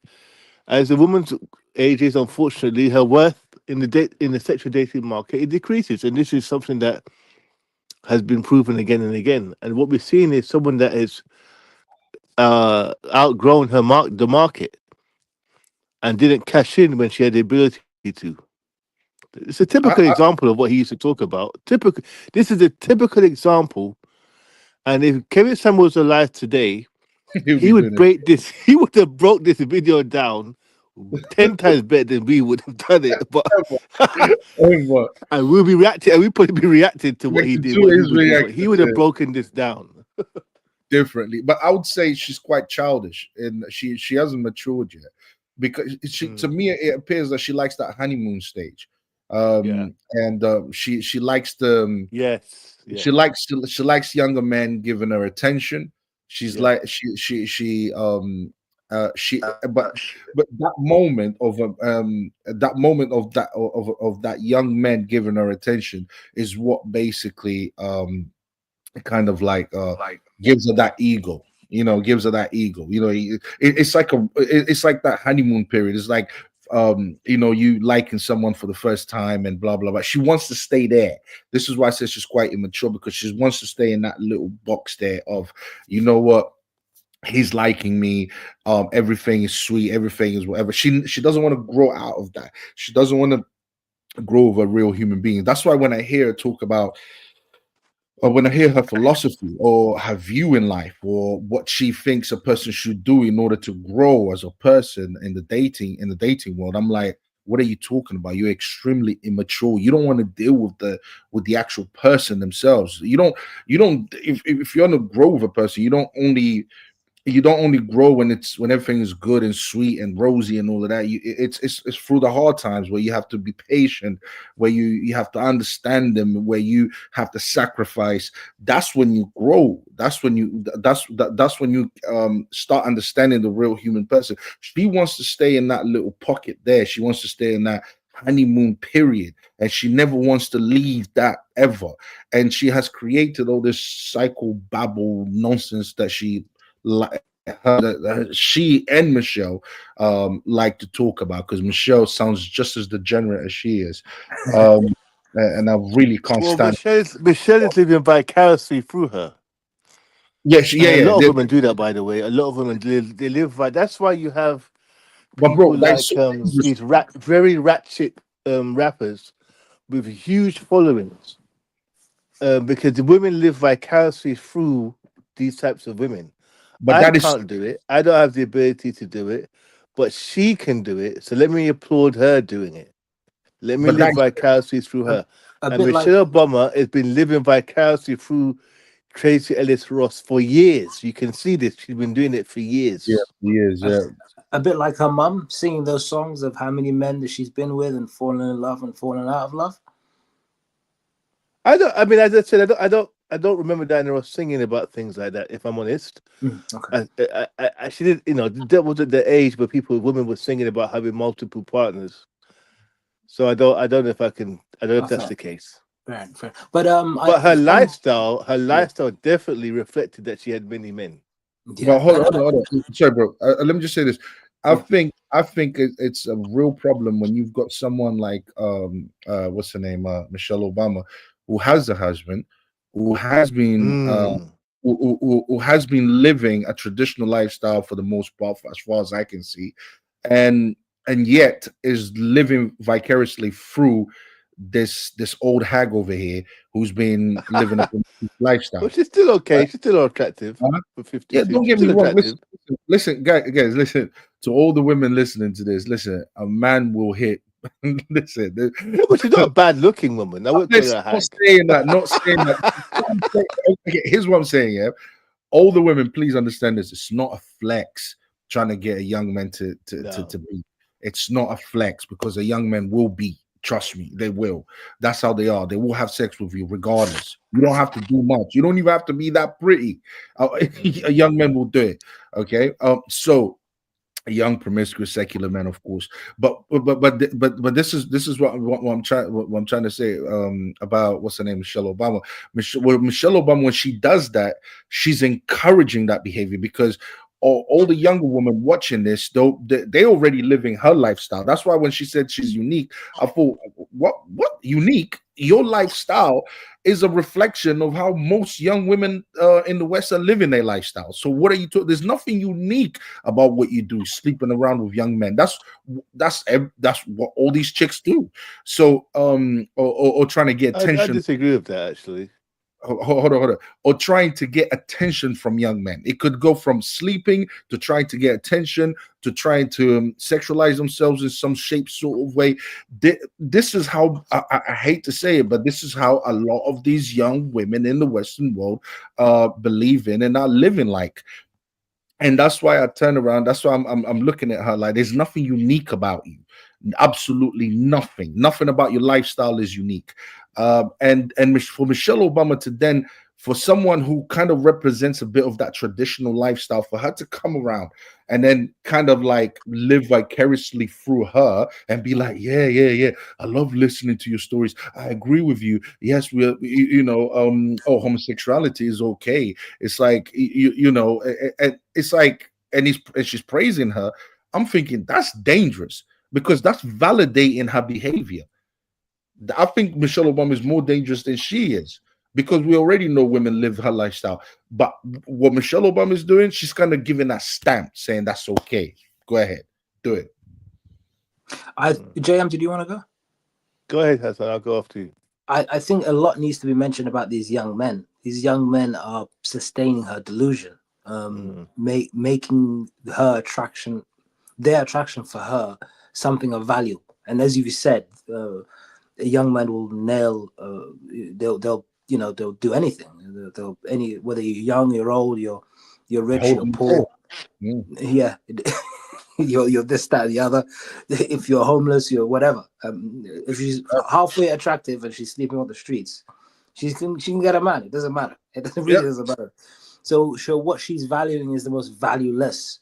as a woman's ages, unfortunately, her worth in the sexual dating market, it decreases. And this is something that has been proven again and again. And what we're seeing is someone that has outgrown the market and didn't cash in when she had the ability to. It's a typical example of what he used to talk about. This is a typical example. And if Kevin Samuel was alive today, he would break this. He would have broke this video down 10 times better than we would have done it. But Ever. and we'll be reacting, and we probably be reacting to what he did, what he would do. But he would have broken this down differently. But I would say she's quite childish, and she hasn't matured yet. Because to me, it appears that she likes that honeymoon stage, and she likes the she likes younger men giving her attention. She's like but that moment of that young man giving her attention is what basically kind of like gives her that ego. Gives her that ego. It's like it's like that honeymoon period. It's like you liking someone for the first time and blah blah blah. She wants to stay there. This is why I say she's quite immature, because she wants to stay in that little box there of, you know what, he's liking me, everything is sweet, everything is whatever. She doesn't want to grow out of that. She doesn't want to grow with a real human being. That's why when I hear her talk about, or when I hear her philosophy or her view in life, or what she thinks a person should do in order to grow as a person in the dating world, I'm like, what are you talking about? You're extremely immature. You don't want to deal with the actual person themselves. You don't if you want to grow with a person, you don't only grow when everything is good and sweet and rosy and all of that. It's through the hard times where you have to be patient, where you have to understand them, where you have to sacrifice. That's when you grow. That's when you start understanding the real human person. She wants to stay in that little pocket there. She wants to stay in that honeymoon period, and she never wants to leave that ever. And she has created all this psychobabble nonsense that she and Michelle like to talk about, because Michelle sounds just as degenerate as she is, and I really can't stand. Michelle is living vicariously through her. Yeah, a lot of women do that, by the way. A lot of women they live by. That's why you have people these very ratchet rappers with huge followings, because the women live vicariously through these types of women. But I can't do it. I don't have the ability to do it, but she can do it. So let me applaud her doing it. Let me live vicariously through her. And Michelle Obama has been living vicariously through Tracee Ellis Ross for years. You can see this. She's been doing it for years. Yeah, years. Yeah. A bit like her mum singing those songs of how many men that she's been with and fallen in love and fallen out of love. I mean, as I said, I don't remember Diana Ross singing about things like that, if I'm honest. Okay. I she did, that wasn't the age where women were singing about having multiple partners. So I don't know if that's the case. Fair. But her lifestyle definitely reflected that she had many men. Yeah. Well, hold on. Sorry, bro. Let me just say this. I think it's a real problem when you've got someone like what's her name, Michelle Obama, who has a husband, who has been who has been living a traditional lifestyle for the most part, as far as I can see, and yet is living vicariously through this old hag over here who's been living a lifestyle. But she's still okay. She's still attractive. For 50. Yeah, don't get me wrong. Listen, guys, listen to all the women listening to this. Listen, a man will hit. Listen, but she's not a bad-looking woman. I wouldn't call her a hag. Not saying that. Okay, here's what I'm saying. Yeah, all the women, please understand this. It's not a flex trying to get a young man to be. It's not a flex, because a young man will be. Trust me, they will. That's how they are. They will have sex with you regardless. You don't have to do much. You don't even have to be that pretty. A young man will do it. Okay. So a young promiscuous secular man, of course. But this is what I'm trying to say about what's her name, Michelle Obama. Michelle Obama, when she does that, she's encouraging that behavior, because all the younger women watching this, though, they already living her lifestyle. That's why when she said she's unique, I thought, what unique? Your lifestyle is a reflection of how most young women in the West are living their lifestyle. So what are you talking? There's nothing unique about what you do, sleeping around with young men. That's what all these chicks do. So or trying to get attention. I disagree with that, actually. hold on, or trying to get attention from young men. It could go from sleeping to trying to get attention to trying to sexualize themselves in some shape, sort of way. This is how I hate to say it, but this is how a lot of these young women in the Western world believe in and are living like. And that's why I turn around. That's why I'm looking at her like there's nothing unique about you. Absolutely nothing. Nothing about your lifestyle is unique. And for Michelle Obama to then, for someone who kind of represents a bit of that traditional lifestyle, for her to come around and then kind of like live vicariously through her and be like, yeah, I love listening to your stories. I agree with you. Yes, homosexuality is okay. It's like it's like, and she's praising her. I'm thinking that's dangerous because that's validating her behavior. I think Michelle Obama is more dangerous than she is because we already know women live her lifestyle. But what Michelle Obama is doing, she's kind of giving that stamp saying that's okay. Go ahead, do it. JM, did you want to go? Go ahead, Hassan. I'll go after you. I think a lot needs to be mentioned about these young men. These young men are sustaining her delusion, making her their attraction for her, something of value. And as you said, a young man will nail. They'll do anything. Whether you're young, you're old, you're rich, you're poor. Yeah. You're this, that, the other. If you're homeless, you're whatever. If she's halfway attractive and she's sleeping on the streets, she can get a man. It doesn't matter. It doesn't matter. So what she's valuing is the most valueless,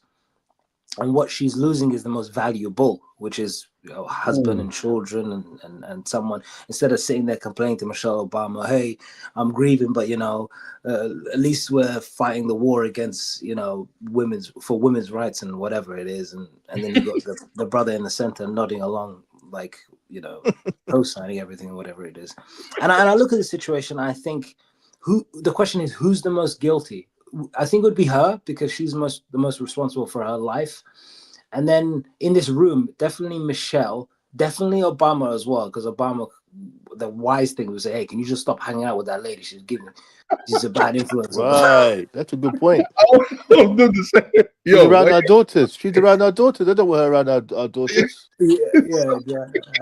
and what she's losing is the most valuable, which is husband and children and someone. Instead of sitting there complaining to Michelle Obama, hey, I'm grieving, but at least we're fighting the war against women's rights and whatever it is, and then you got the brother in the center nodding along like co-signing everything, whatever it is. And I look at the situation, I think the question is, who's the most guilty? I think it would be her, because she's the most responsible for her life. And then in this room, definitely Michelle, definitely Obama as well, because Obama, the wise thing was say, hey, can you just stop hanging out with that lady? She's a bad influence. Right, that's a good point. She's around our daughters. She's around our daughters. I don't want her around our daughters. Yeah. I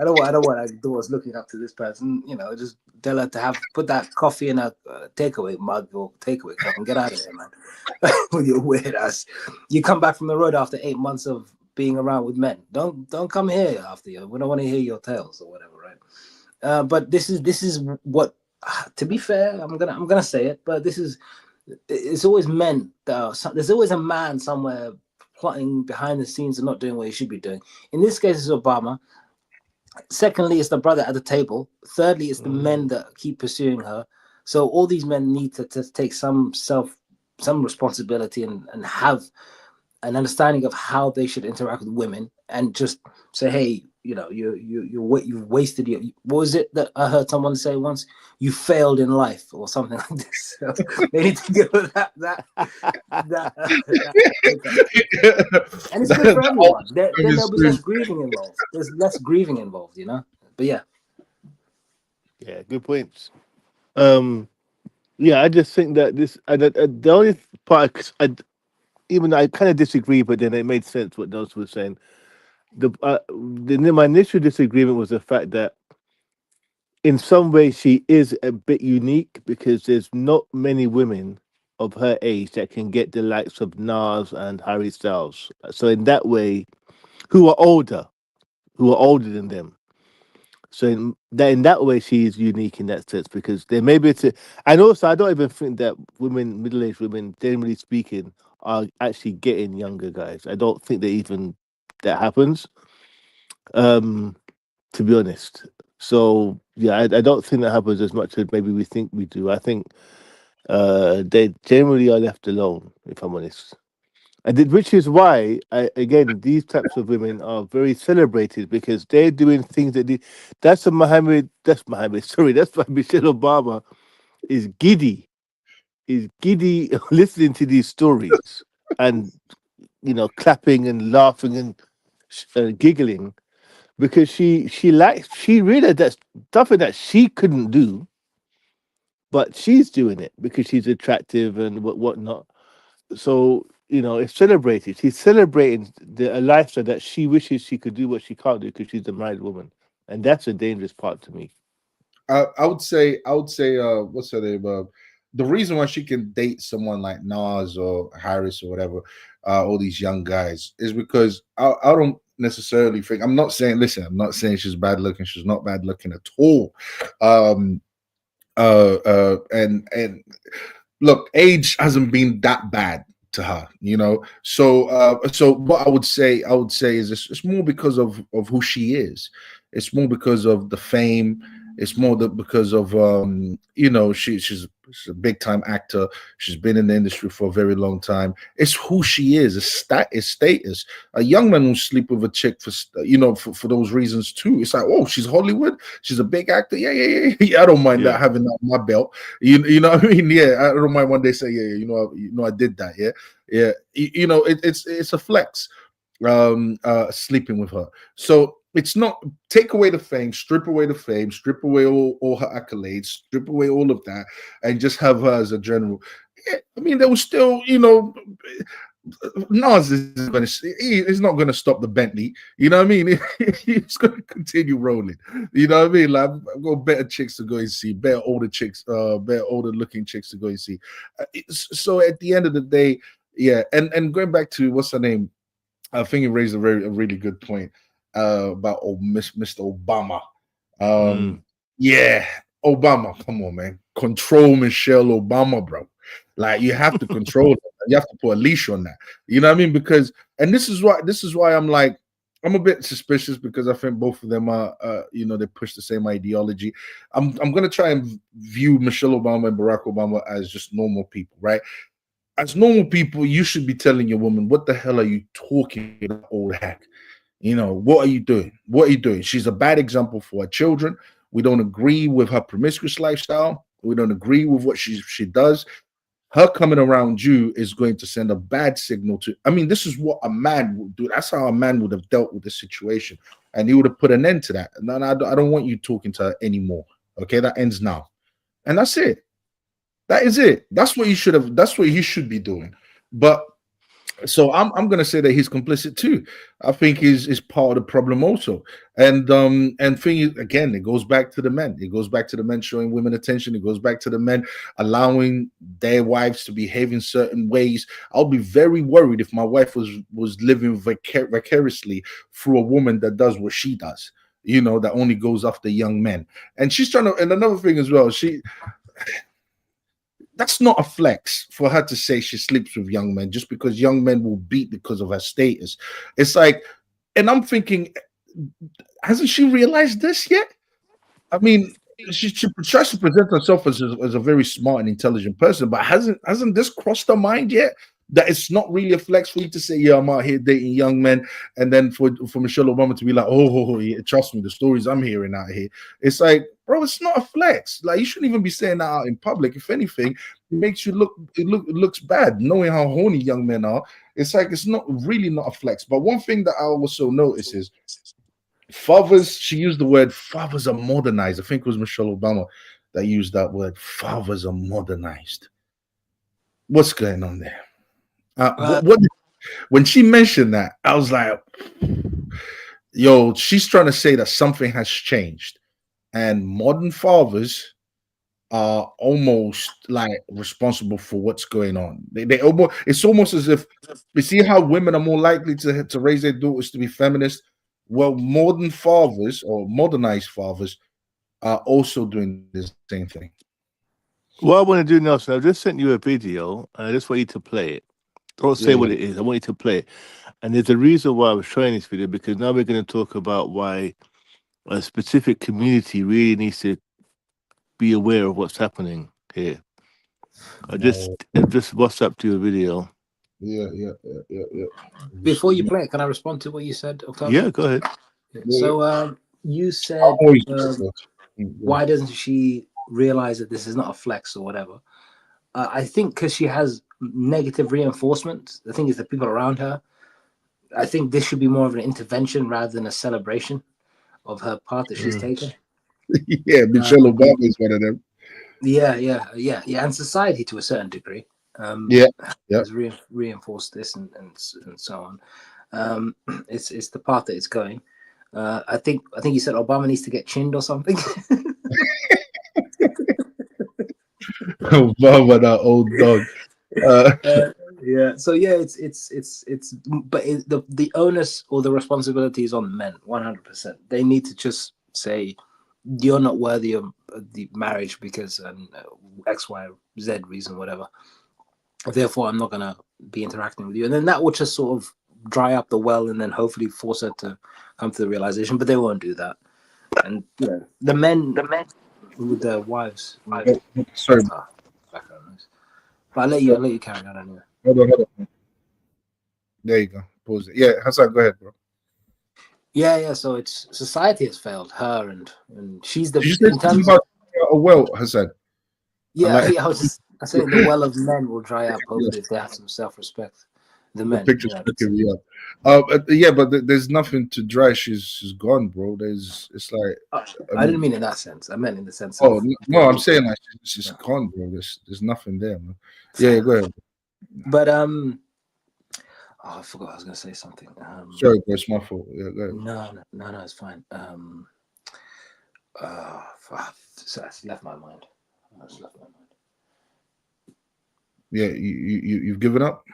don't want our daughters looking up to this person. Just tell her to put that coffee in a takeaway mug or takeaway cup and get out of here, man. With your weird ass. You come back from the road after 8 months of being around with men. Don't come here after you. We don't want to hear your tales or whatever, right? But this is what. To be fair, I'm gonna say it, but it's always men there's always a man somewhere plotting behind the scenes and not doing what he should be doing. In this case, it's Obama. Secondly, it's the brother at the table. Thirdly, it's the men that keep pursuing her. So all these men need to take some responsibility and have an understanding of how they should interact with women, and just say, hey, you've wasted your. What was it that I heard someone say once? You failed in life, or something like this. So they need to give that. And it's good for everyone. Then there'll be less grieving involved. There's less grieving involved, But yeah. Yeah, good points. I just think that the only part I kind of disagree, but then it made sense what Nelson was saying. My initial disagreement was the fact that in some ways she is a bit unique, because there's not many women of her age that can get the likes of Nas and Harry Styles. So in that way, who are older than them. So in that way, she is unique in that sense, because there may be and also I don't even think that middle-aged women, generally speaking, are actually getting younger guys. I don't think that happens. To be honest. So yeah, I don't think that happens as much as maybe we think we do. I think they generally are left alone, if I'm honest. Which is why, again, these types of women are very celebrated, because they're doing things that's why Michelle Obama is giddy listening to these stories and, clapping and laughing and giggling, because she realized that something that she couldn't do, but she's doing it because she's attractive and whatnot. So it's celebrated. She's celebrating a lifestyle that she wishes she could do, what she can't do because she's a married woman, and that's a dangerous part to me. I would say, what's her name? The reason why she can date someone like Nas or Harris or whatever, all these young guys, is because I don't necessarily think. I'm not saying. Listen, I'm not saying she's bad looking. She's not bad looking at all. And look, age hasn't been that bad to her, so what I would say is it's more because of who she is. It's more because of the fame. It's more because of she's a big time actor. She's been in the industry for a very long time. It's who she is. It's status. A young man will sleep with a chick for those reasons too. It's like, oh, she's Hollywood. She's a big actor. Yeah. I don't mind that, having that on my belt. You know what I mean? Yeah, I don't mind one day say, I did that. Yeah. It's a flex. Sleeping with her. So it's not, take away the fame, strip away the fame, strip away all her accolades, strip away all of that, and just have her as a general. Yeah, I mean, there was still, Nas he's not going to stop the Bentley. You know what I mean? He's going to continue rolling. You know what I mean? Like, I've got better chicks to go and see, better older looking chicks to go and see. So at the end of the day, yeah. And going back to what's her name? I think you raised a really good point about Mr. Obama. Yeah, Obama, come on, man. Control Michelle Obama, bro. Like, you have to control her. You have to put a leash on that. You know what I mean? Because, and this is why I'm like, I'm a bit suspicious, because I think both of them are, they push the same ideology. I'm gonna try and view Michelle Obama and Barack Obama as just normal people, right? As normal people, you should be telling your woman, what the hell are you talking about, old hack? What are you doing? What are you doing? She's a bad example for her children. We don't agree with her promiscuous lifestyle. We don't agree with what she does. Her coming around you is going to send a bad signal to, I mean, this is what a man would do. That's how a man would have dealt with the situation. And he would have put an end to that. No, I don't want you talking to her anymore. Okay, that ends now. And that's it. That is it. That's what he should be doing. But so I'm gonna say that he's complicit too. I think he's part of the problem also. And thing is, again, it goes back to the men. It goes back to the men showing women attention. It goes back to the men allowing their wives to behave in certain ways. I'll be very worried if my wife was living vicariously through a woman that does what she does. That only goes after young men. And she's trying to. And another thing as well, that's not a flex for her to say she sleeps with young men just because young men will beat because of her status. It's like, and I'm thinking, hasn't she realized this yet? I mean, she tries to present herself as a very smart and intelligent person, but hasn't this crossed her mind yet? That it's not really a flex for you to say, yeah, I'm out here dating young men, and then for Michelle Obama to be like, oh, yeah, trust me, the stories I'm hearing out here. It's like, bro, it's not a flex. Like, you shouldn't even be saying that out in public. If anything, it makes you it looks bad, knowing how horny young men are. It's like, it's not a flex. But one thing that I also notice is fathers. She used the word fathers are modernized. I think it was Michelle Obama that used that word. Fathers are modernized. What's going on there? When she mentioned that, I was like, yo, she's trying to say that something has changed, and modern fathers are almost like responsible for what's going on. They almost, it's almost as if, we see how women are more likely to raise their daughters to be feminist. Well, modern fathers or modernized fathers are also doing the same thing. What I want to do, Nelson, I've just sent you a video, and I just want you to play it. Don't say what it is. I want you to play it. And there's a reason why I was showing this video, because now we're going to talk about why a specific community really needs to be aware of what's happening here. I just WhatsApped you a video. Yeah. Before you play it, can I respond to what you said, Octavio? Yeah, go ahead. So you said, why doesn't she realize that this is not a flex or whatever? I think because she has negative reinforcement. The thing is, the people around her, I think this should be more of an intervention rather than a celebration of her path that she's taken. Yeah, Michelle Obama is one of them. And society to a certain degree has reinforced this and so on. It's the path that it's going. I think you said Obama needs to get chinned or something. Obama, that old dog. So it's but the onus or the responsibility is on men 100%. They need to just say you're not worthy of the marriage because X, Y, Z reason, whatever. Therefore, I'm not gonna be interacting with you, and then that would just sort of dry up the well, and then hopefully force her to come to the realization. But they won't do that, and the men with their wives. Sorry, background noise. But I'll let you carry on anyway. Hold on. There you go. Pause it. Yeah, Hassan, go ahead, bro. Yeah. So it's society has failed her, and she's the. Did you say something about a well, Hassan? I was saying the well of men will dry up. Hopefully, if they have some self-respect. The men. The picture's but there's nothing to dry. She's gone, bro. It's like I didn't mean in that sense. I meant in the sense. No, I'm saying like she's gone, bro. There's nothing there, man. Yeah, go ahead. But I forgot I was gonna say something. Sorry, bro, it's my fault. Yeah, go ahead. No, it's fine. It's left my mind. Yeah, you've given up.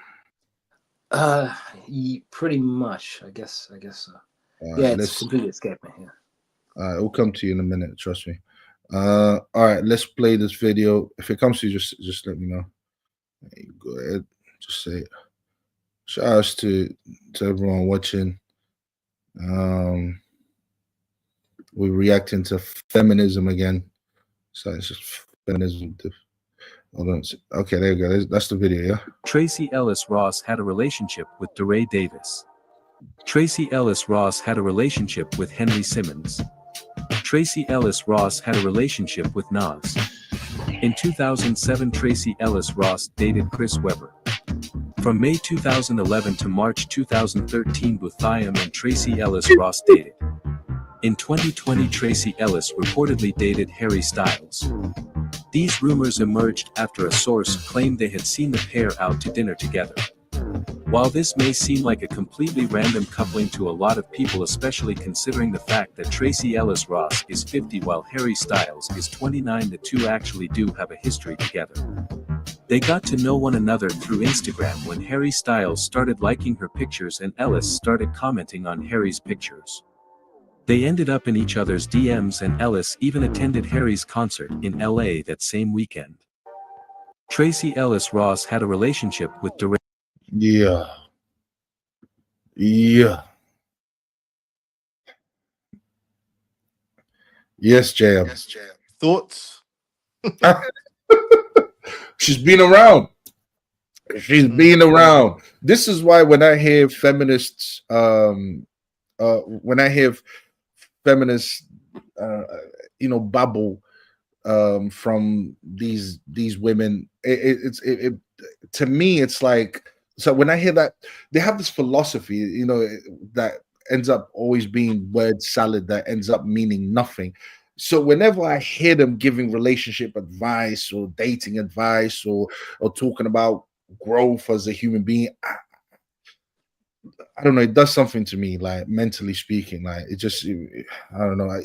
Pretty much. I guess so. It's completely escaped me. Yeah. It'll come to you in a minute. Trust me. All right, let's play this video. If it comes to you, just let me know. Go ahead. Just say it. Shout outs to everyone watching. We're reacting to feminism again. So it's just feminism. Hold on. Okay, there you go. That's the video, yeah? Tracee Ellis Ross had a relationship with DeRay Davis. Tracee Ellis Ross had a relationship with Henry Simmons. Tracee Ellis Ross had a relationship with Nas. In 2007, Tracee Ellis Ross dated Chris Webber. From May 2011 to March 2013, Buthiam and Tracee Ellis Ross dated. In 2020, Tracee Ellis reportedly dated Harry Styles. These rumors emerged after a source claimed they had seen the pair out to dinner together. While this may seem like a completely random coupling to a lot of people, especially considering the fact that Tracee Ellis Ross is 50 while Harry Styles is 29, the two actually do have a history together. They got to know one another through Instagram when Harry Styles started liking her pictures and Ellis started commenting on Harry's pictures. They ended up in each other's DMs, and Ellis even attended Harry's concert in LA that same weekend. Tracee Ellis Ross had a relationship with DeRay. Yeah. Yes, JM. Thoughts? She's been around. This is why when I hear feminists, babble from these women, it to me it's like, so when I hear that, they have this philosophy, that ends up always being word salad that ends up meaning nothing. So whenever I hear them giving relationship advice or dating advice or talking about growth as a human being, I don't know, it does something to me, like mentally speaking. Like it just, I don't know.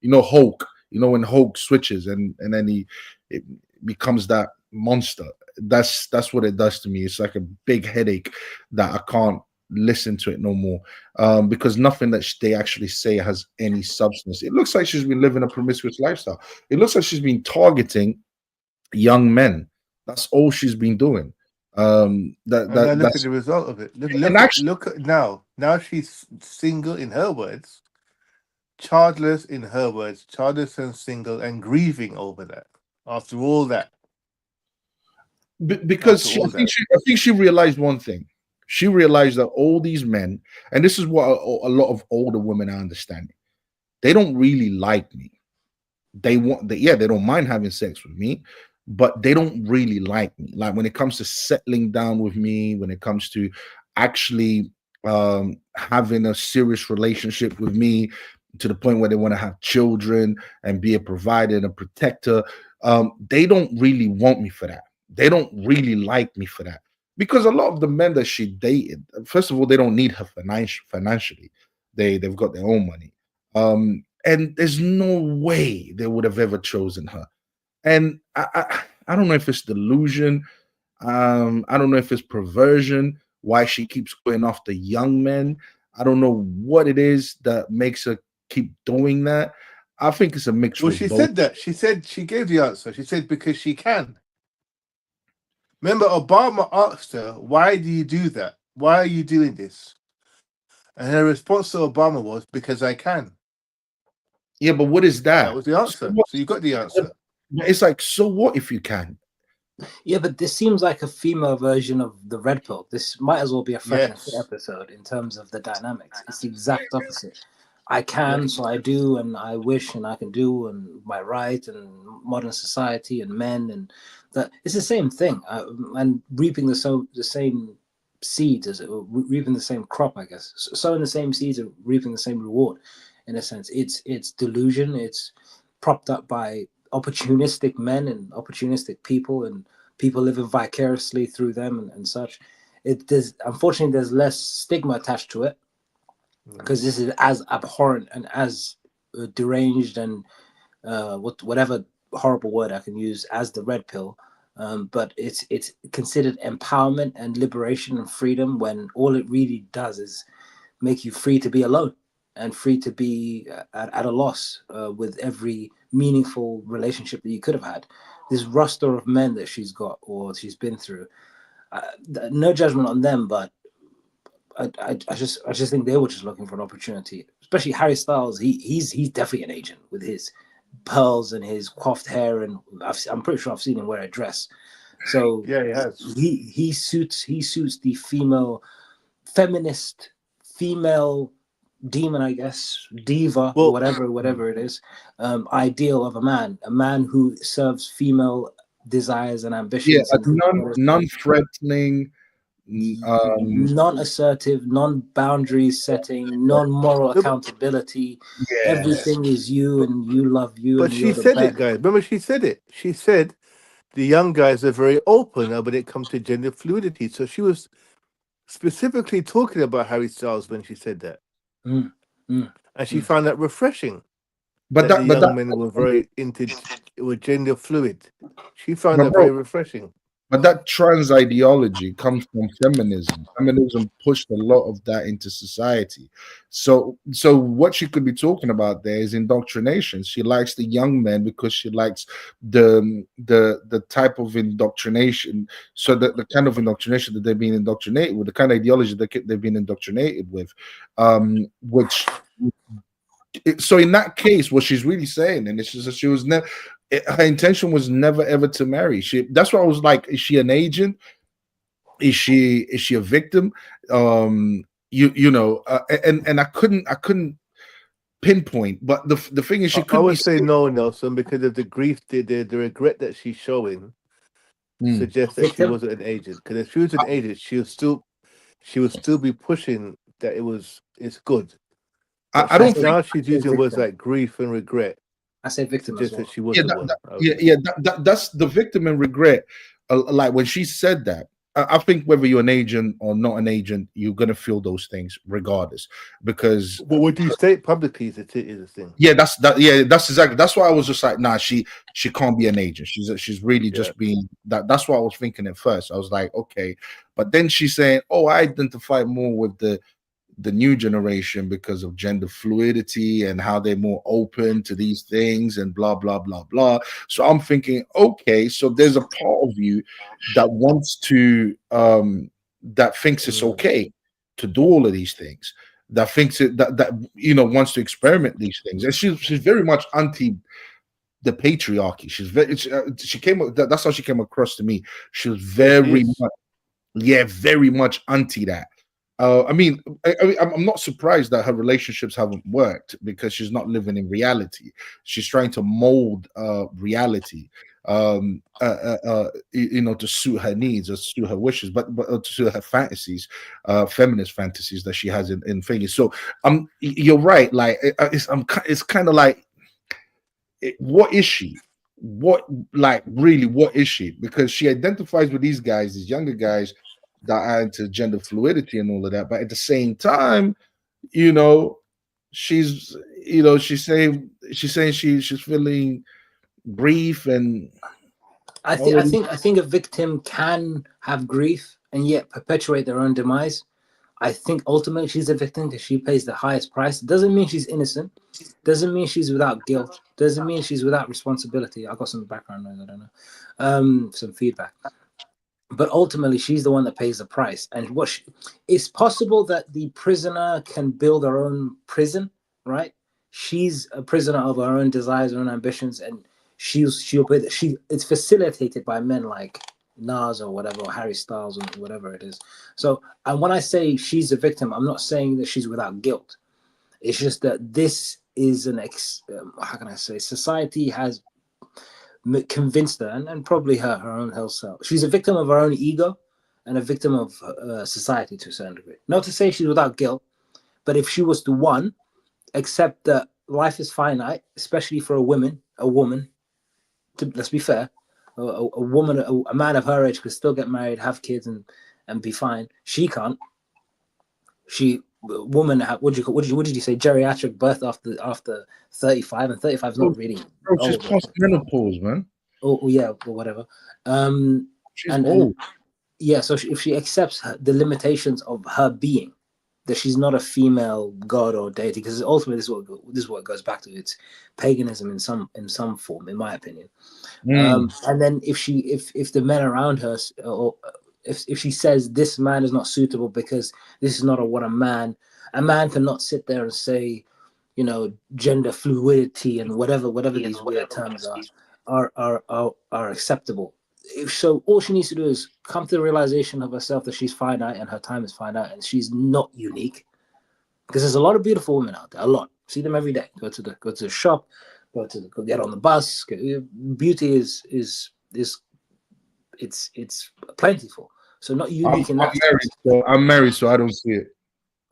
When Hulk, when Hulk switches and then it becomes that monster. That's what it does to me. It's like a big headache that I can't listen to it no more, because nothing that they actually say has any substance. It looks like she's been living a promiscuous lifestyle. It looks like she's been targeting young men. That's all she's been doing. Look at the result of it. Look at now. Now she's single, in her words, childless, in her words, childless and single, and grieving over that. After all that, because I think she realized one thing. She realized that all these men, and this is what a lot of older women are understanding, they don't really like me. They don't mind having sex with me, but they don't really like me. Like when it comes to settling down with me, when it comes to actually having a serious relationship with me, to the point where they want to have children and be a provider and a protector. They don't really want me for that. They don't really like me for that, because a lot of the men that she dated, first of all, they don't need her financially. They've got their own money. And there's no way they would have ever chosen her. And I don't know if it's delusion. I don't know if it's perversion, why she keeps going after young men. I don't know what it is that makes her keep doing that. I think it's a mix. Well, she said that. She said, she gave the answer. She said, because she can. Remember, Obama asked her, why do you do that? Why are you doing this? And her response to Obama was, because I can. Yeah, but what is that? That was the answer. So you got the answer. It's like, so what if you can? Yeah, but this seems like a female version of the red pill. This might as well be a fresh and fit episode in terms of the dynamics. It's the exact opposite. I can, so I do, and I wish, and I can do, and my right, and modern society, and men, and that. It's the same thing, and reaping the same seeds, as reaping the same crop, I guess. Sowing the same seeds and reaping the same reward, in a sense. It's delusion. It's propped up by opportunistic men and opportunistic people, and people living vicariously through them, and such. Unfortunately, there's less stigma attached to it, because this is as abhorrent and as deranged and whatever horrible word I can use as the red pill, but it's considered empowerment and liberation and freedom, when all it really does is make you free to be alone and free to be at a loss with every meaningful relationship that you could have had. This roster of men that she's got or she's been through, no judgment on them, but I just think they were just looking for an opportunity. Especially Harry Styles, he's definitely an agent with his pearls and his coiffed hair, and I'm pretty sure I've seen him wear a dress. So yeah, he has. He suits the female feminist, female demon, I guess, diva, well, whatever it is, ideal of a man who serves female desires and ambitions. Yeah, non-threatening. Non-assertive, non-boundaries setting, non-moral accountability. Everything is you, and you love you. But she said it, guys. Remember, she said it. She said the young guys are very open when it comes to gender fluidity. So she was specifically talking about Harry Styles when she said that, and she found that refreshing. But the young men were very were gender fluid. She found that very refreshing. But that trans ideology comes from feminism. Feminism pushed a lot of that into society. So what she could be talking about there is indoctrination. She likes the young men because she likes the type of indoctrination. So the kind of indoctrination that they've been indoctrinated with, the kind of ideology that they've been indoctrinated with, which. So in that case, what she's really saying, and it's just that she was never. Her intention was never ever to marry. That's why I was like, is she an agent? Is she a victim? And I couldn't pinpoint. But the thing is, she could. I would say no, Nelson, because of the grief, the regret that she's showing suggests that she wasn't an agent. Because if she was an agent, she would still be pushing that it's good. I don't. Now she's using words like grief and regret. I say victim. Just that she was one. That's the victim and regret. Like when she said that, I think whether you're an agent or not an agent, you're gonna feel those things regardless. Because what you state publicly is a thing. Yeah, that's exactly. That's why I was just like, nah, she can't be an agent. She's really just being that. That's what I was thinking at first. I was like, okay, but then she's saying, oh, I identify more with the new generation because of gender fluidity and how they're more open to these things and blah blah blah blah. So I'm thinking, okay, so there's a part of you that wants to that thinks it's okay to do all of these things, that thinks that wants to experiment these things, and she's very much anti the patriarchy. That's how she came across to me. She was very much anti that. I mean, I'm not surprised that her relationships haven't worked because she's not living in reality. She's trying to mold reality, to suit her needs or suit her wishes, but to suit her fantasies, feminist fantasies that she has in figures. So, you're right. Like, it's kind of like, what is she? What is she? Because she identifies with these guys, these younger guys that are into gender fluidity and all of that, but at the same time, you know, she's she's saying she's feeling grief and I think a victim can have grief and yet perpetuate their own demise. I think ultimately she's a victim because she pays the highest price. Doesn't mean she's innocent. Doesn't mean she's without guilt. Doesn't mean she's without responsibility. I got some background noise. I don't know, some feedback. But ultimately, she's the one that pays the price. And it's possible that the prisoner can build her own prison, right? She's a prisoner of her own desires, her own ambitions, and it's facilitated by men like Nas or whatever, or Harry Styles or whatever it is. So, and when I say she's a victim, I'm not saying that she's without guilt. It's just that this is how can I say? Society has convinced her, and probably her own health self. She's a victim of her own ego and a victim of society to a certain degree. Not to say she's without guilt, but if she was to accept that life is finite, especially for a woman, let's be fair, a woman, a man of her age could still get married, have kids, and be fine. She can't. Woman, what did you say? Geriatric birth after 35, and 35 is not really. Bro, she's past menopause, man. Oh yeah, or whatever. She's old. Yeah, so if she accepts the limitations of her being, that she's not a female god or deity, because ultimately this is what it goes back to. It's paganism in some form, in my opinion. And then if the men around her, or if she says this man is not suitable because this is not what a man cannot sit there and say, gender fluidity and whatever these weird terms are acceptable. So all she needs to do is come to the realization of herself that she's finite and her time is finite and she's not unique. Because there's a lot of beautiful women out there, a lot. See them every day. Go to the shop, go get on the bus. Beauty is it's plentiful. So not unique in that. I'm married, so I don't see it.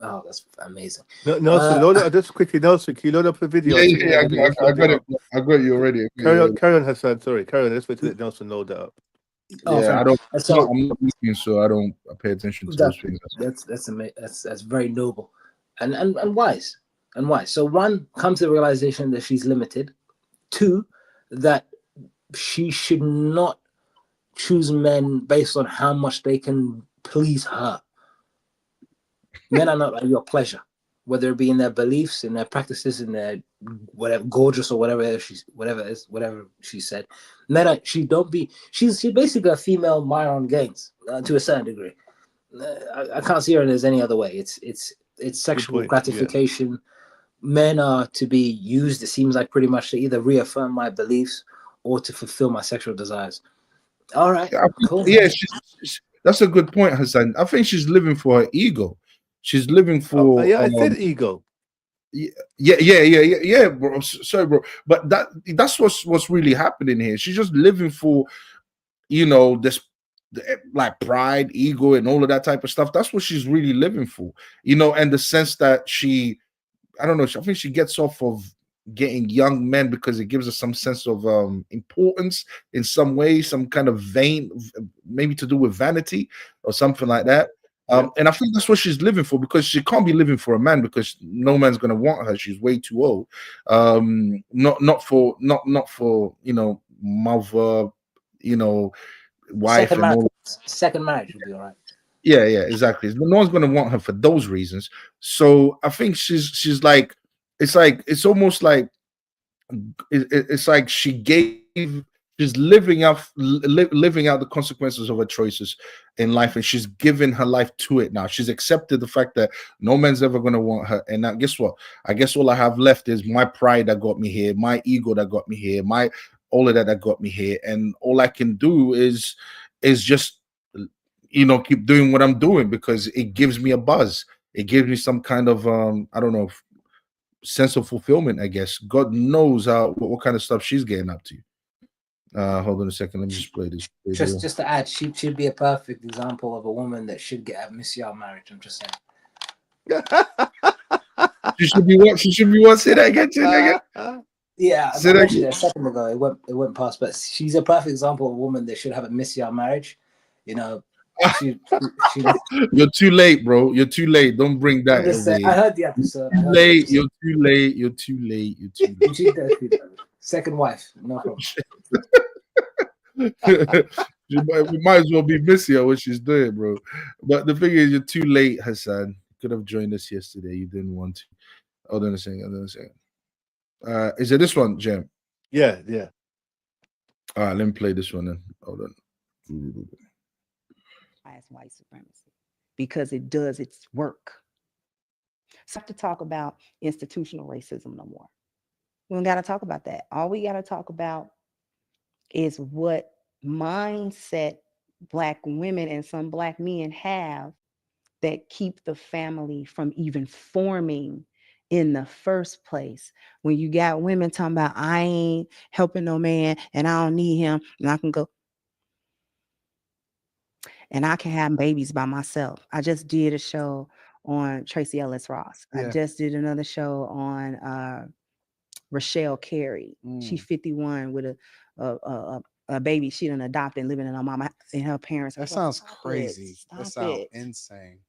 Oh, that's amazing. Nelson, load it, just quickly, Nelson, can you load up the video? Yeah, I got it. I got you already. Carry on, Hassan. Sorry, carry on. Let's wait till Nelson load that up. Yeah, I'm not looking, so I don't pay attention to those things. That's very noble, and wise, So one, come to the realization that she's limited. Two, that she should not choose men based on how much they can please her. Men are not at your pleasure, whether it be in their beliefs, in their practices, in their whatever, gorgeous or whatever she said. Men she's basically a female Myron Gaines to a certain degree. I can't see her as any other way. It's sexual gratification. Yeah. Men are to be used, it seems like, pretty much to either reaffirm my beliefs or to fulfill my sexual desires. All right, cool. Yeah, that's a good point, Hassan. I think she's living for her ego. She's living for. I said ego. Yeah, bro. Sorry, bro, but that's what's really happening here. She's just living for, this like pride, ego, and all of that type of stuff. That's what she's really living for, and the sense that I don't know. I think she gets off of getting young men because it gives us some sense of importance in some way, some kind of vein, maybe to do with vanity or something like that. And I think that's what she's living for, because she can't be living for a man because no man's going to want her. She's way too old. Not for mother, wife, second marriage would be all right. Yeah, exactly. No one's going to want her for those reasons. So I think she's like, it's almost like it's like she's living out the consequences of her choices in life, and she's given her life to it now. She's accepted the fact that no man's ever going to want her. And now, guess what? I guess all I have left is my pride that got me here, my ego that got me here, all of that got me here, and all I can do is just keep doing what I'm doing because it gives me a buzz. It gives me some kind of I don't know, sense of fulfillment, I guess. God knows what kind of stuff she's getting up to. Hold on a second. Let me just play this video. Just to add, she'd be a perfect example of a woman that should get a missile marriage. I'm just saying. She should be what? She should be what? Say that again. Yeah, I mentioned it a second ago. It went past, but she's a perfect example of a woman that should have a missile marriage. She You're too late, bro. You're too late. Don't bring that away. I heard the episode. You're too late. You're too late. You're too late. Second wife, no problem. We might as well be missing her what she's doing, bro. But the thing is, you're too late, Hassan. You could have joined us yesterday. You didn't want to. Hold on a second. Is it this one, Jem? Yeah. All right, let me play this one then. Hold on. As white supremacy, because it does its work. So I have to talk about institutional racism no more. We don't got to talk about that. All we got to talk about is what mindset Black women and some Black men have that keep the family from even forming in the first place. When you got women talking about, I ain't helping no man and I don't need him and I can go and I can have babies by myself. I just did a show on Tracee Ellis Ross. Yeah. I just did another show on Rochelle Carey. She's 51 with a baby she done adopted and living in her mama and her parents. That sounds crazy. That sounds insane.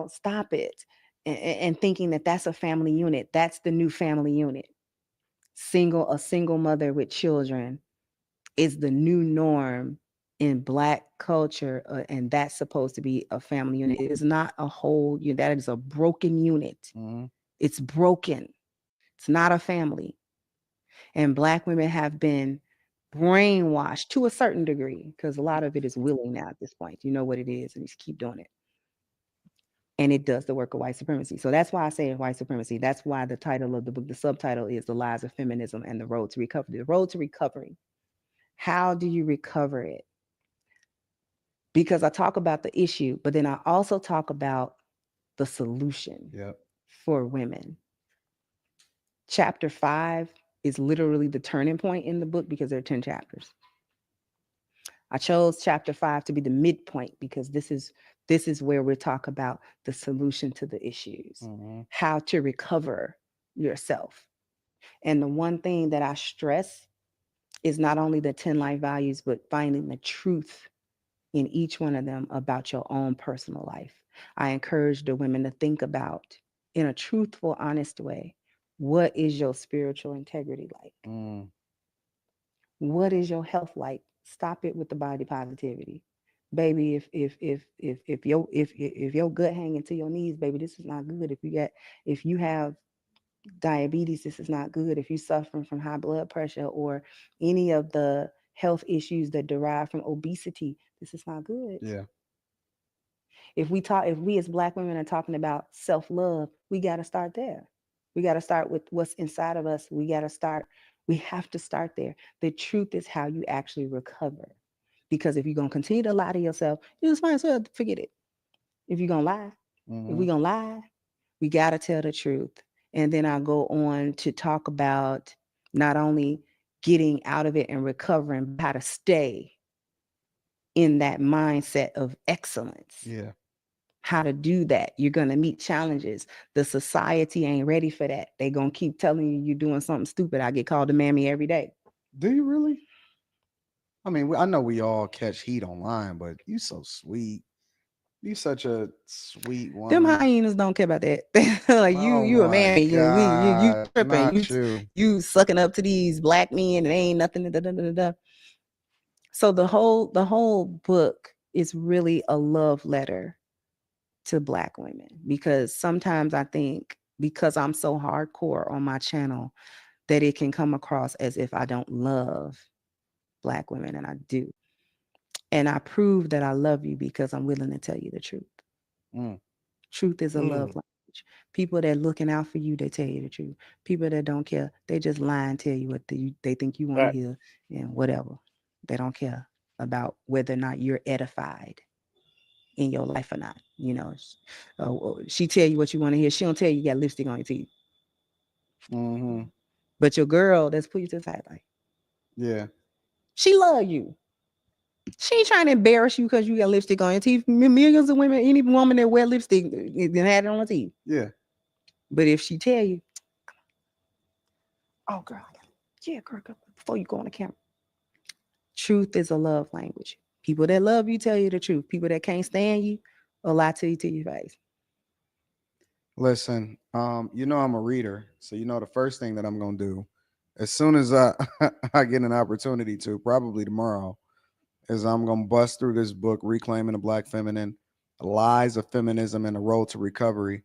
Stop it. And thinking that that's a family unit. That's the new family unit. A single mother with children is the new norm in Black culture, and that's supposed to be a family unit. It is not a whole unit. That is a broken unit. Mm-hmm. It's broken. It's not a family. And Black women have been brainwashed to a certain degree, because a lot of it is willing now at this point. You know what it is, and you just keep doing it. And it does the work of white supremacy. So that's why I say white supremacy. That's why the title of the book, the subtitle is The Lies of Feminism and the Road to Recovery. The road to recovery. How do you recover it? Because I talk about the issue, but then I also talk about the solution for women. Chapter 5 is literally the turning point in the book because there are 10 chapters. I chose chapter 5 to be the midpoint because this is where we talk about the solution to the issues, how to recover yourself. And the one thing that I stress is not only the 10 life values, but finding the truth in each one of them about your own personal life. I encourage the women to think about, in a truthful, honest way, what is your spiritual integrity like? What is your health like? Stop it with the body positivity. Baby, if your gut hanging to your knees, baby, this is not good. If you have diabetes, this is not good. If you're suffering from high blood pressure or any of the health issues that derive from obesity, this is not good. Yeah. If we as Black women are talking about self-love, we got to start there. We got to start with what's inside of us. We have to start there. The truth is how you actually recover. Because if you're going to continue to lie to yourself, you just might as well forget it. If you're going to lie, if we're going to lie, we got to tell the truth. And then I'll go on to talk about not only getting out of it and recovering, but how to stay in that mindset of excellence. Yeah. How to do that. You're going to meet challenges. The society ain't ready for that. They're going to keep telling you you're doing something stupid. I get called a mammy every day. Do you really? I mean, I know we all catch heat online, but you so sweet. You such a sweet woman. Them hyenas don't care about that. Like you a man. You tripping. You sucking up to these Black men. It ain't nothing. Da, da, da, da. So the whole book is really a love letter to Black women, because sometimes I think because I'm so hardcore on my channel that it can come across as if I don't love Black women, and I do. And I prove that I love you because I'm willing to tell you the truth. Truth is a love language. People that are looking out for you, they tell you the truth. People that don't care, they just lie and tell you what they think you want to hear and whatever. They don't care about whether or not you're edified. in your life or not. She tell you what you want to hear. She don't tell you got lipstick on your teeth. Mm-hmm. But your girl that's put you to the side, like, yeah, she love you. She ain't trying to embarrass you because you got lipstick on your teeth. Millions of women, any woman that wear lipstick, then had it on her teeth. Yeah. But if she tell you, oh girl, yeah, girl, before you go on the camera. Truth is a love language. People that love you tell you the truth. People that can't stand you will lie to you to your face. Listen, I'm a reader, so the first thing that I'm gonna do, as soon as I I get an opportunity to, probably tomorrow, is I'm gonna bust through this book, Reclaiming the Black Feminine: Lies of Feminism and the Road to Recovery.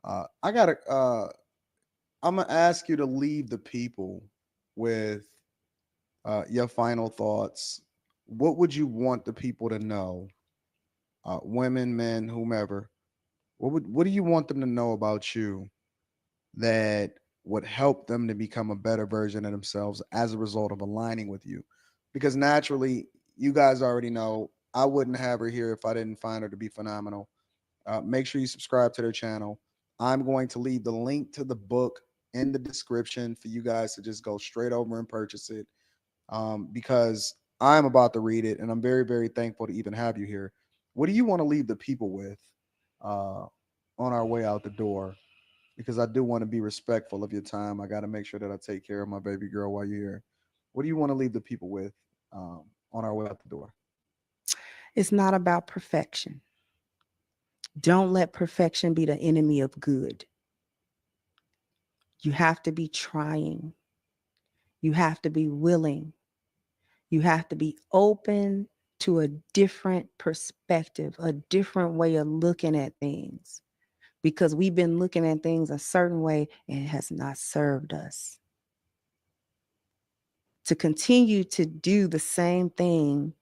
I'm gonna ask you to leave the people with your final thoughts. What would you want the people to know? Women, men, whomever. What do you want them to know about you that would help them to become a better version of themselves as a result of aligning with you? Because naturally, you guys already know I wouldn't have her here if I didn't find her to be phenomenal. Make sure you subscribe to their channel. I'm going to leave the link to the book in the description for you guys to just go straight over and purchase it, because I'm about to read it, and I'm very, very thankful to even have you here. What do you want to leave the people with on our way out the door? Because I do want to be respectful of your time. I got to make sure that I take care of my baby girl while you're here. What do you want to leave the people with on our way out the door? It's not about perfection. Don't let perfection be the enemy of good. You have to be trying. You have to be willing. You have to be open to a different perspective, a different way of looking at things, because we've been looking at things a certain way and it has not served us. To continue to do the same thing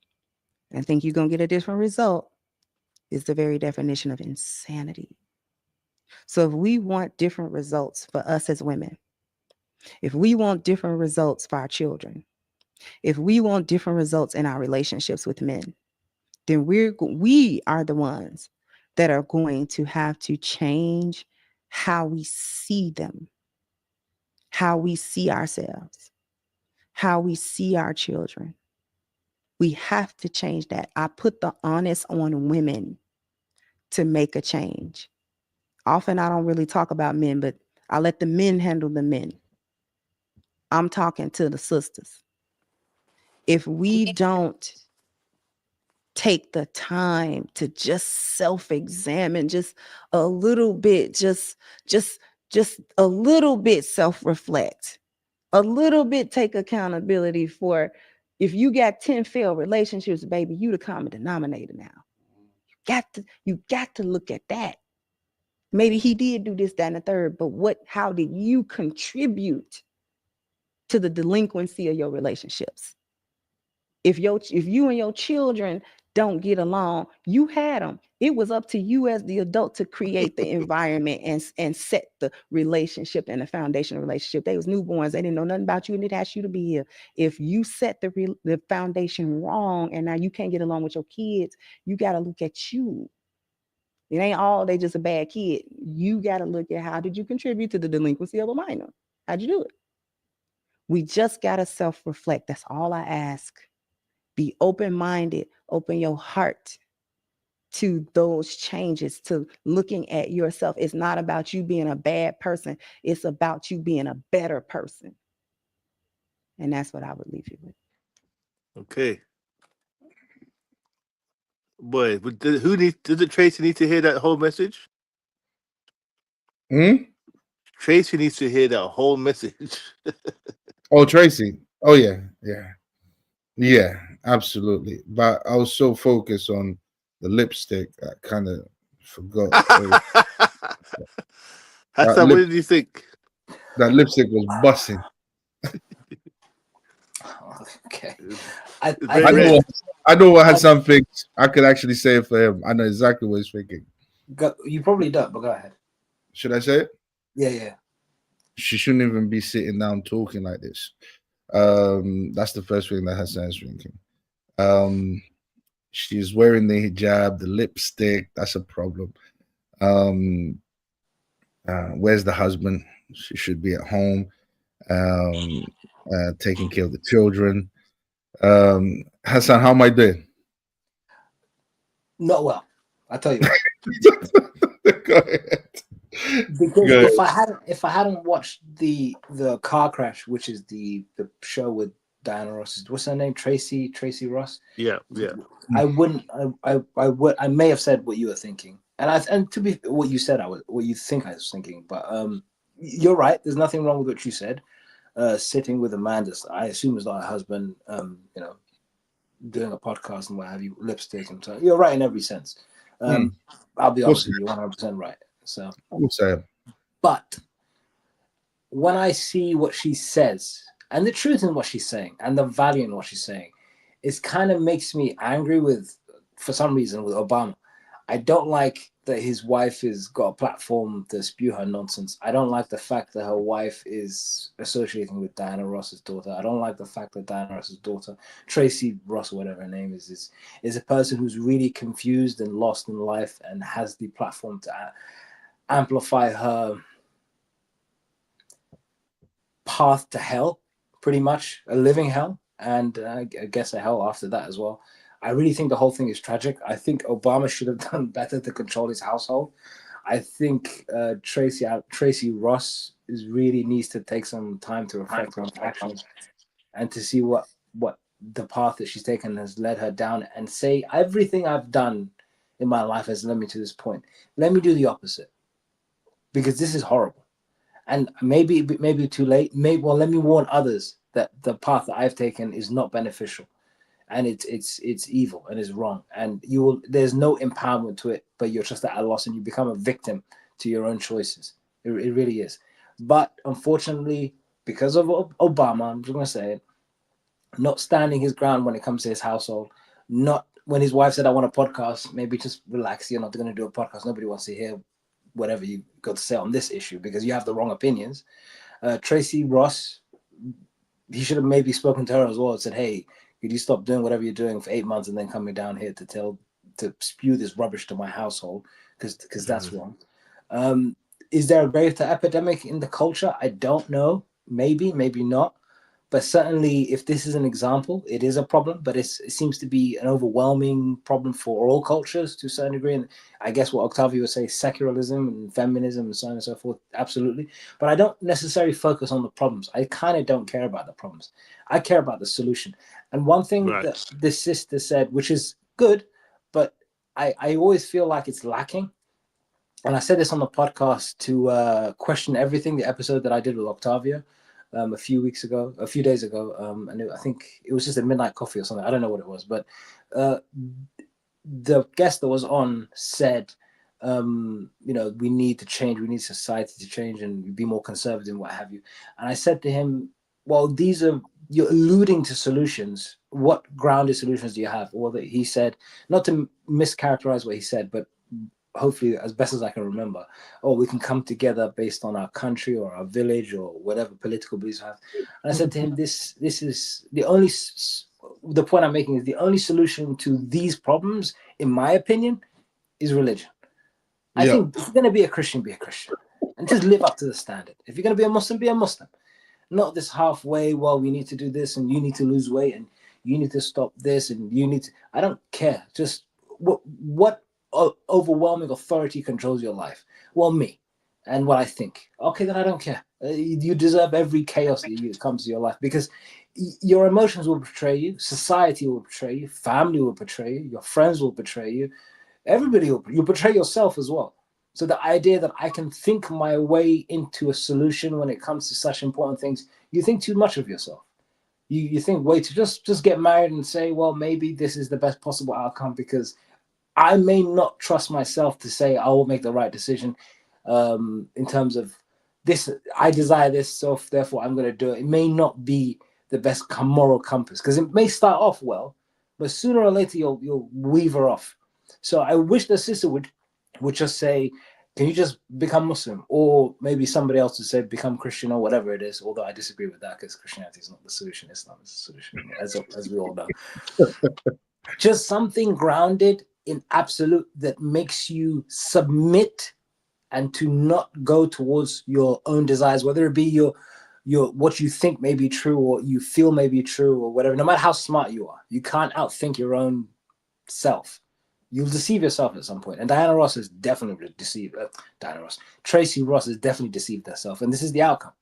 and think you're going to get a different result is the very definition of insanity. So if we want different results for us as women, if we want different results for our children, if we want different results in our relationships with men, then we are the ones that are going to have to change how we see them, how we see ourselves, how we see our children. We have to change that. I put the onus on women to make a change. Often I don't really talk about men, but I let the men handle the men. I'm talking to the sisters. If we don't take the time to just self-examine, just a little bit, just a little bit self-reflect, a little bit take accountability for, if you got 10 failed relationships, baby, you the common denominator now. You got to look at that. Maybe he did do this, that, and the third, but how did you contribute to the delinquency of your relationships? If you and your children don't get along, you had them. It was up to you as the adult to create the environment and set the relationship and the foundation of the relationship. They was newborns. They didn't know nothing about you, and it asked you to be here. If you set the foundation wrong and now you can't get along with your kids, you got to look at you. It ain't they just a bad kid. You got to look at, how did you contribute to the delinquency of a minor? How'd you do it? We just got to self-reflect. That's all I ask. Be open-minded, open your heart to those changes, to looking at yourself. It's not about you being a bad person. It's about you being a better person. And that's what I would leave you with. Okay. Boy, does it Tracee need to hear that whole message? Tracee needs to hear that whole message. Oh, Tracee. Oh, yeah, absolutely. But I was so focused on the lipstick, I kind of forgot. Hassan, what did you think? That lipstick was busting. Okay. I know I had something I could actually say for him. I know exactly what he's thinking. You probably don't, but go ahead. Should I say it? Yeah. She shouldn't even be sitting down talking like this. That's the first thing that Hassan is thinking. She's wearing the hijab, the lipstick. That's a problem. Where's the husband? She should be at home, taking care of the children. Hassan, how am I doing? Not well. I'll tell you why. Go ahead. Because if I hadn't watched the car crash, which is the show with Diana Ross, what's her name? Tracee Ross. Yeah. I may have said what you were thinking, and to be what you said, what you think I was thinking. But you're right. There's nothing wrong with what you said. Sitting with a man that I assume is not a husband, doing a podcast and what have you, lipstick and so. You're right in every sense. I'll be honest with you, 100% right. So I would say, but when I see what she says and the truth in what she's saying and the value in what she's saying, it kind of makes me angry for some reason, with Obama. I don't like that his wife has got a platform to spew her nonsense. I don't like the fact that her wife is associating with Diana Ross's daughter. I don't like the fact that Diana Ross's daughter, Tracee Ross, whatever her name is a person who's really confused and lost in life and has the platform to amplify her path to hell, pretty much a living hell, and I guess a hell after that as well. I really think the whole thing is tragic. I think Obama should have done better to control his household. I think Tracee Ross really needs to take some time to reflect on her actions and to see what the path that she's taken has led her down, and say everything I've done in my life has led me to this point. Let me do the opposite, because this is horrible. And maybe too late. Let me warn others that the path that I've taken is not beneficial. And it's evil and it's wrong, and there's no empowerment to it, but you're just at a loss and you become a victim to your own choices. It really is. But unfortunately, because of Obama, I'm just gonna say it, not standing his ground when it comes to his household, not when his wife said, I want a podcast, maybe just relax, you're not gonna do a podcast, nobody wants to hear whatever you got to say on this issue because you have the wrong opinions. Tracee Ross, he should have maybe spoken to her as well and said, hey, could you stop doing whatever you're doing for 8 months and then coming down here to spew this rubbish to my household? Because that's wrong. Is there a greater epidemic in the culture? I don't know. Maybe not. But certainly, if this is an example, it is a problem. But it seems to be an overwhelming problem for all cultures to a certain degree. And I guess what Octavio would say, secularism and feminism and so on and so forth, absolutely. But I don't necessarily focus on the problems. I kind of don't care about the problems. I care about the solution. And one thing that this sister said, which is good, but I always feel like it's lacking. And I said this on the podcast to Question Everything, the episode that I did with Octavio a few days ago. And I think it was just a midnight coffee or something. I don't know what it was, but the guest that was on said, we need to change. We need society to change and be more conservative and what have you. And I said to him, well, you're alluding to solutions. What grounded solutions do you have? Well, he said, not to mischaracterize what he said, but hopefully as best as I can remember, we can come together based on our country or our village or whatever political beliefs we have. And I said to him, this is the point I'm making is the only solution to these problems, in my opinion, is religion. I think if you're going to be a Christian, be a Christian and just live up to the standard. If you're going to be a Muslim, be a Muslim. Not this halfway, well, we need to do this and you need to lose weight and you need to stop this and you need to, I don't care. Just what overwhelming authority controls your life? Well, me and what I think. Okay, then I don't care. You deserve every chaos that comes to your life because your emotions will betray you, society will betray you, family will betray you, your friends will betray you, everybody will betray yourself as well. So the idea that I can think my way into a solution when it comes to such important things, you think too much of yourself. You think way too, just get married and say, well, maybe this is the best possible outcome because I may not trust myself to say I will make the right decision in terms of this. I desire this, so therefore I'm going to do it. It may not be the best moral compass because it may start off well, but sooner or later you'll weaver off. So I wish the sister would just say, can you just become Muslim? Or maybe somebody else would say become Christian or whatever it is, although I disagree with that because Christianity is not the solution, Islam is the solution, as we all know. Just something grounded in absolute that makes you submit and to not go towards your own desires, whether it be your what you think may be true or you feel may be true or whatever. No matter how smart you are, you can't outthink your own self. You'll deceive yourself at some point. And Diana Ross has definitely deceived. Tracee Ross has definitely deceived herself, and this is the outcome.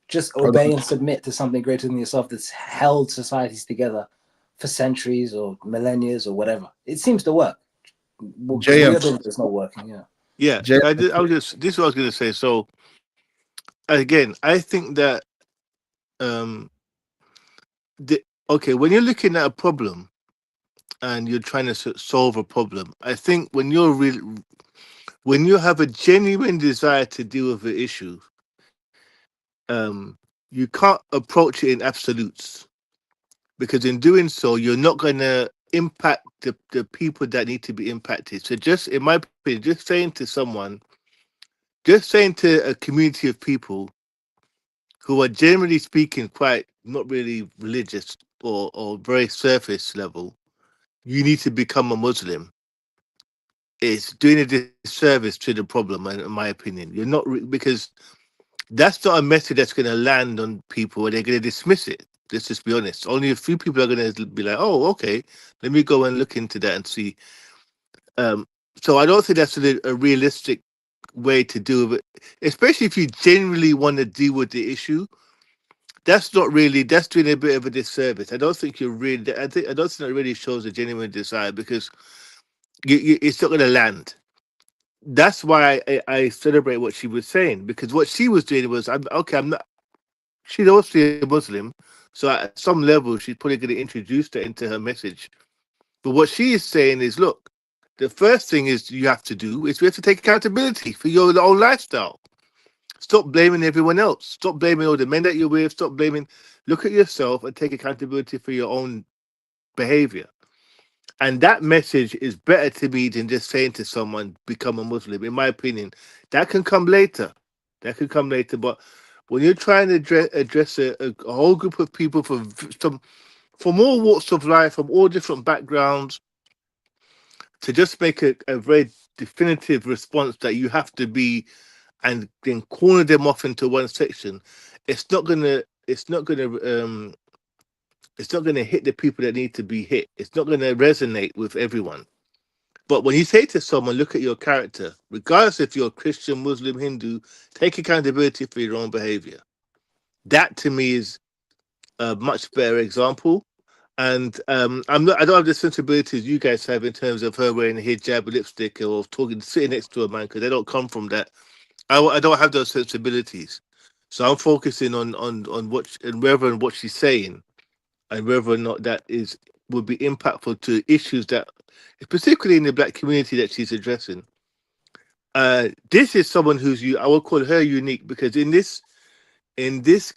Just obey and submit to something greater than yourself that's held societies together for centuries or millennia or whatever. It seems to work. It's not working. Yeah. This is what I was going to say. So again, I think that when you're looking at a problem and you're trying to solve a problem, I think when you have a genuine desire to deal with the issue, you can't approach it in absolutes, because in doing so, you're not going to impact the people that need to be impacted. So just, in my opinion, just saying to a community of people who are generally speaking quite not really religious or very surface level, you need to become a Muslim. It's doing a disservice to the problem, in my opinion. You're not because that's not a message that's going to land on people and they're going to dismiss it. Let's just be honest. Only a few people are going to be like, oh, okay, let me go and look into that and see. So I don't think that's a realistic way to deal with it, especially if you genuinely want to deal with the issue. That's doing a bit of a disservice. I don't think I don't think that really shows a genuine desire, because it's not going to land. That's why I celebrate what she was saying, because what she was doing was, she's also a Muslim, so at some level she's probably going to introduce that into her message. But what she is saying is, look, the first thing is we have to take accountability for your own lifestyle. Stop blaming everyone else. Stop blaming all the men that you're with. Look at yourself and take accountability for your own behavior. And that message is better to me than just saying to someone, become a Muslim. In my opinion, that can come later. But when you're trying to address a whole group of people from all walks of life, from all different backgrounds, to just make a very definitive response that you have to be, and then corner them off into one section, it's not gonna hit the people that need to be hit. It's not gonna resonate with everyone. But when you say to someone, look at your character, regardless if you're Christian, Muslim, Hindu, take accountability for your own behavior. That to me is a much better example. And I don't have the sensibilities you guys have in terms of her wearing a hijab, lipstick, or sitting next to a man, because they don't come from that. I don't have those sensibilities, so I'm focusing on what she's saying, and whether or not that would be impactful to issues that, particularly in the Black community, that she's addressing. This is someone I would call her unique, because in this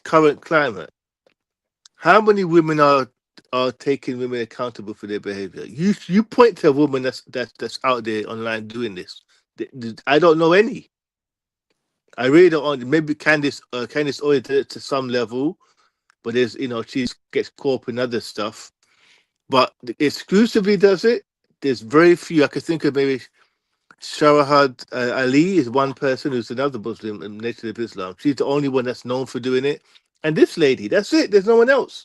current climate, how many women are taking women accountable for their behavior? You point to a woman that's out there online doing this. I don't know any. I really don't. Maybe Candice always did it to some level, but there's she gets caught up in other stuff. But exclusively does it. There's very few. I could think of maybe Shahad Ali is one person who's another Muslim in Nation of Islam. She's the only one that's known for doing it. And this lady, that's it. There's no one else.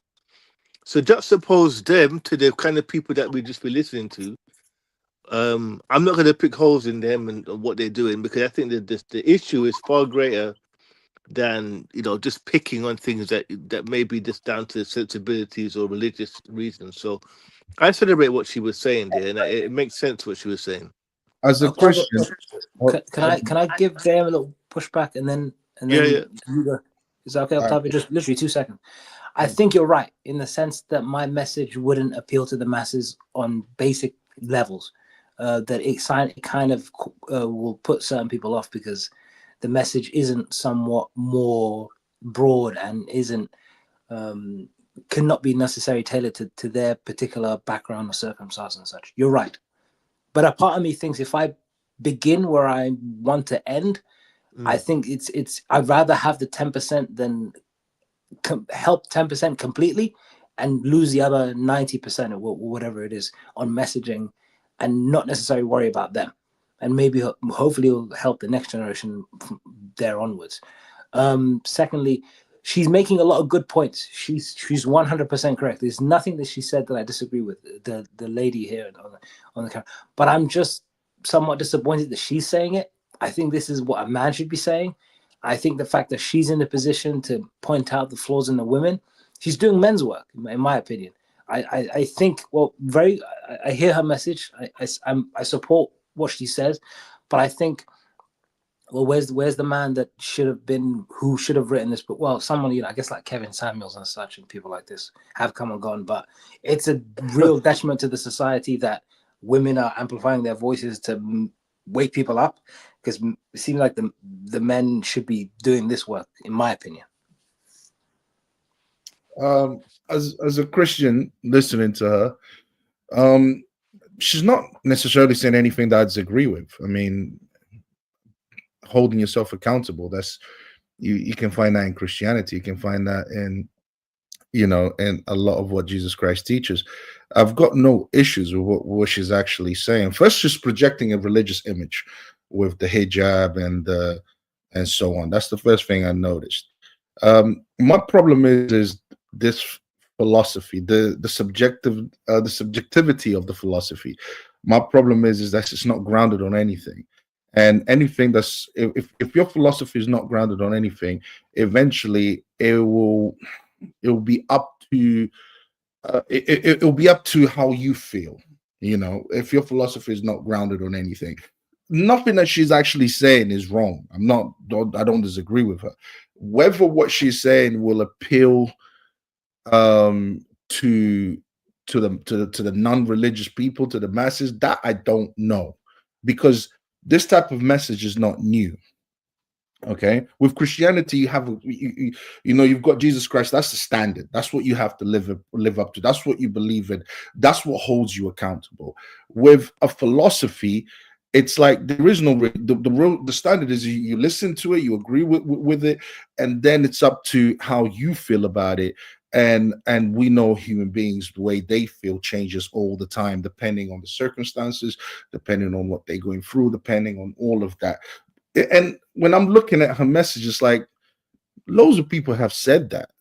So juxtapose them to the kind of people that we just be listening to. I'm not going to pick holes in them and what they're doing, because I think that the issue is far greater than just picking on things that may be just down to sensibilities or religious reasons. So I celebrate what she was saying there, and it makes sense what she was saying. As a Christian, can I give them a little pushback and then yeah. Is that okay, Octavio? Just literally 2 seconds. I think you're right in the sense that my message wouldn't appeal to the masses on basic levels. That it kind of will put certain people off, because the message isn't somewhat more broad and isn't cannot be necessarily tailored to their particular background or circumstance and such. You're right. But a part of me thinks if I begin where I want to end, I think it's I'd rather have the 10% than help 10% completely and lose the other 90% or whatever it is on messaging, and not necessarily worry about them. And maybe hopefully it'll help the next generation from there onwards. Secondly, she's making a lot of good points. She's 100% correct. There's nothing that she said that I disagree with, the lady here on the camera. But I'm just somewhat disappointed that she's saying it. I think this is what a man should be saying. I think the fact that she's in a position to point out the flaws in the women, she's doing men's work, in my opinion. I think, well, I hear her message. I support what she says, but I think, well, where's the man that who should have written this book? Well, someone, I guess like Kevin Samuels and such, and people like this have come and gone, but it's a real detriment to the society that women are amplifying their voices to wake people up, because it seems like the men should be doing this work, in my opinion. As a Christian listening to her, she's not necessarily saying anything that I disagree with. I mean, holding yourself accountable, that's you can find that in Christianity. You can find that in in a lot of what Jesus Christ teaches. I've got no issues with what she's actually saying. First, she's projecting a religious image with the hijab and so on. That's the first thing I noticed. My problem is this philosophy, the subjectivity of the philosophy. My problem is that it's not grounded on anything. And anything that's, if your philosophy is not grounded on anything, eventually it will be up to it'll be up to how you feel. If your philosophy is not grounded on anything, nothing that she's actually saying is wrong. I don't disagree with her. Whether what she's saying will appeal to the non-religious people, to the masses, that I don't know, because this type of message is not new. Okay, with Christianity, you have you've got Jesus Christ. That's the standard. That's what you have to live up to. That's what you believe in. That's what holds you accountable. With a philosophy, it's like there is no the standard is you listen to it, you agree with it, and then it's up to how you feel about it. And we know human beings, the way they feel changes all the time, depending on the circumstances, depending on what they're going through, depending on all of that. And when I'm looking at her message, it's like loads of people have said that.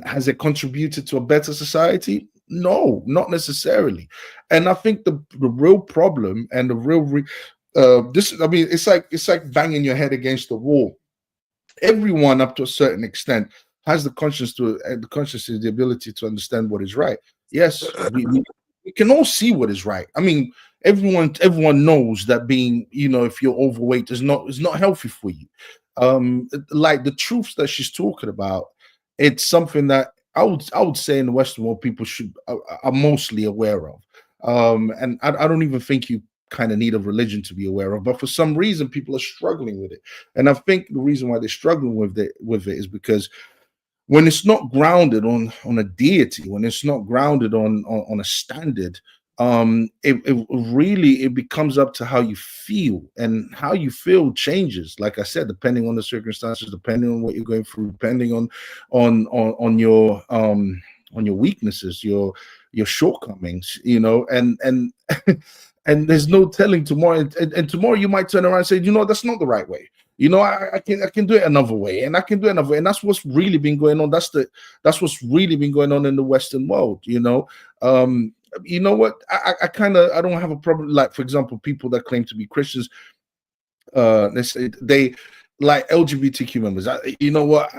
Has it contributed to a better society? No, not necessarily. And I think the real problem and the real it's like banging your head against the wall. Everyone, up to a certain extent, has the conscience the ability to understand what is right. Yes, we can all see what is right. I mean, everyone knows that being, if you're overweight is not healthy for you. Like the truths that she's talking about, it's something that I would say in the Western world people are mostly aware of. And I don't even think you kind of need a religion to be aware of, but for some reason people are struggling with it. And I think the reason why they're struggling with it is because when it's not grounded on a deity, when it's not grounded on a standard, it becomes up to how you feel, and how you feel changes. Like I said, depending on the circumstances, depending on what you're going through, depending on your weaknesses, your shortcomings, and and there's no telling tomorrow. And tomorrow you might turn around and say, that's not the right way. I can do it another way, and I can do it another way. And that's what's really been going on. That's what's really been going on in the Western world. You know what? I don't have a problem. Like, for example, people that claim to be Christians, they like LGBTQ members. You know what?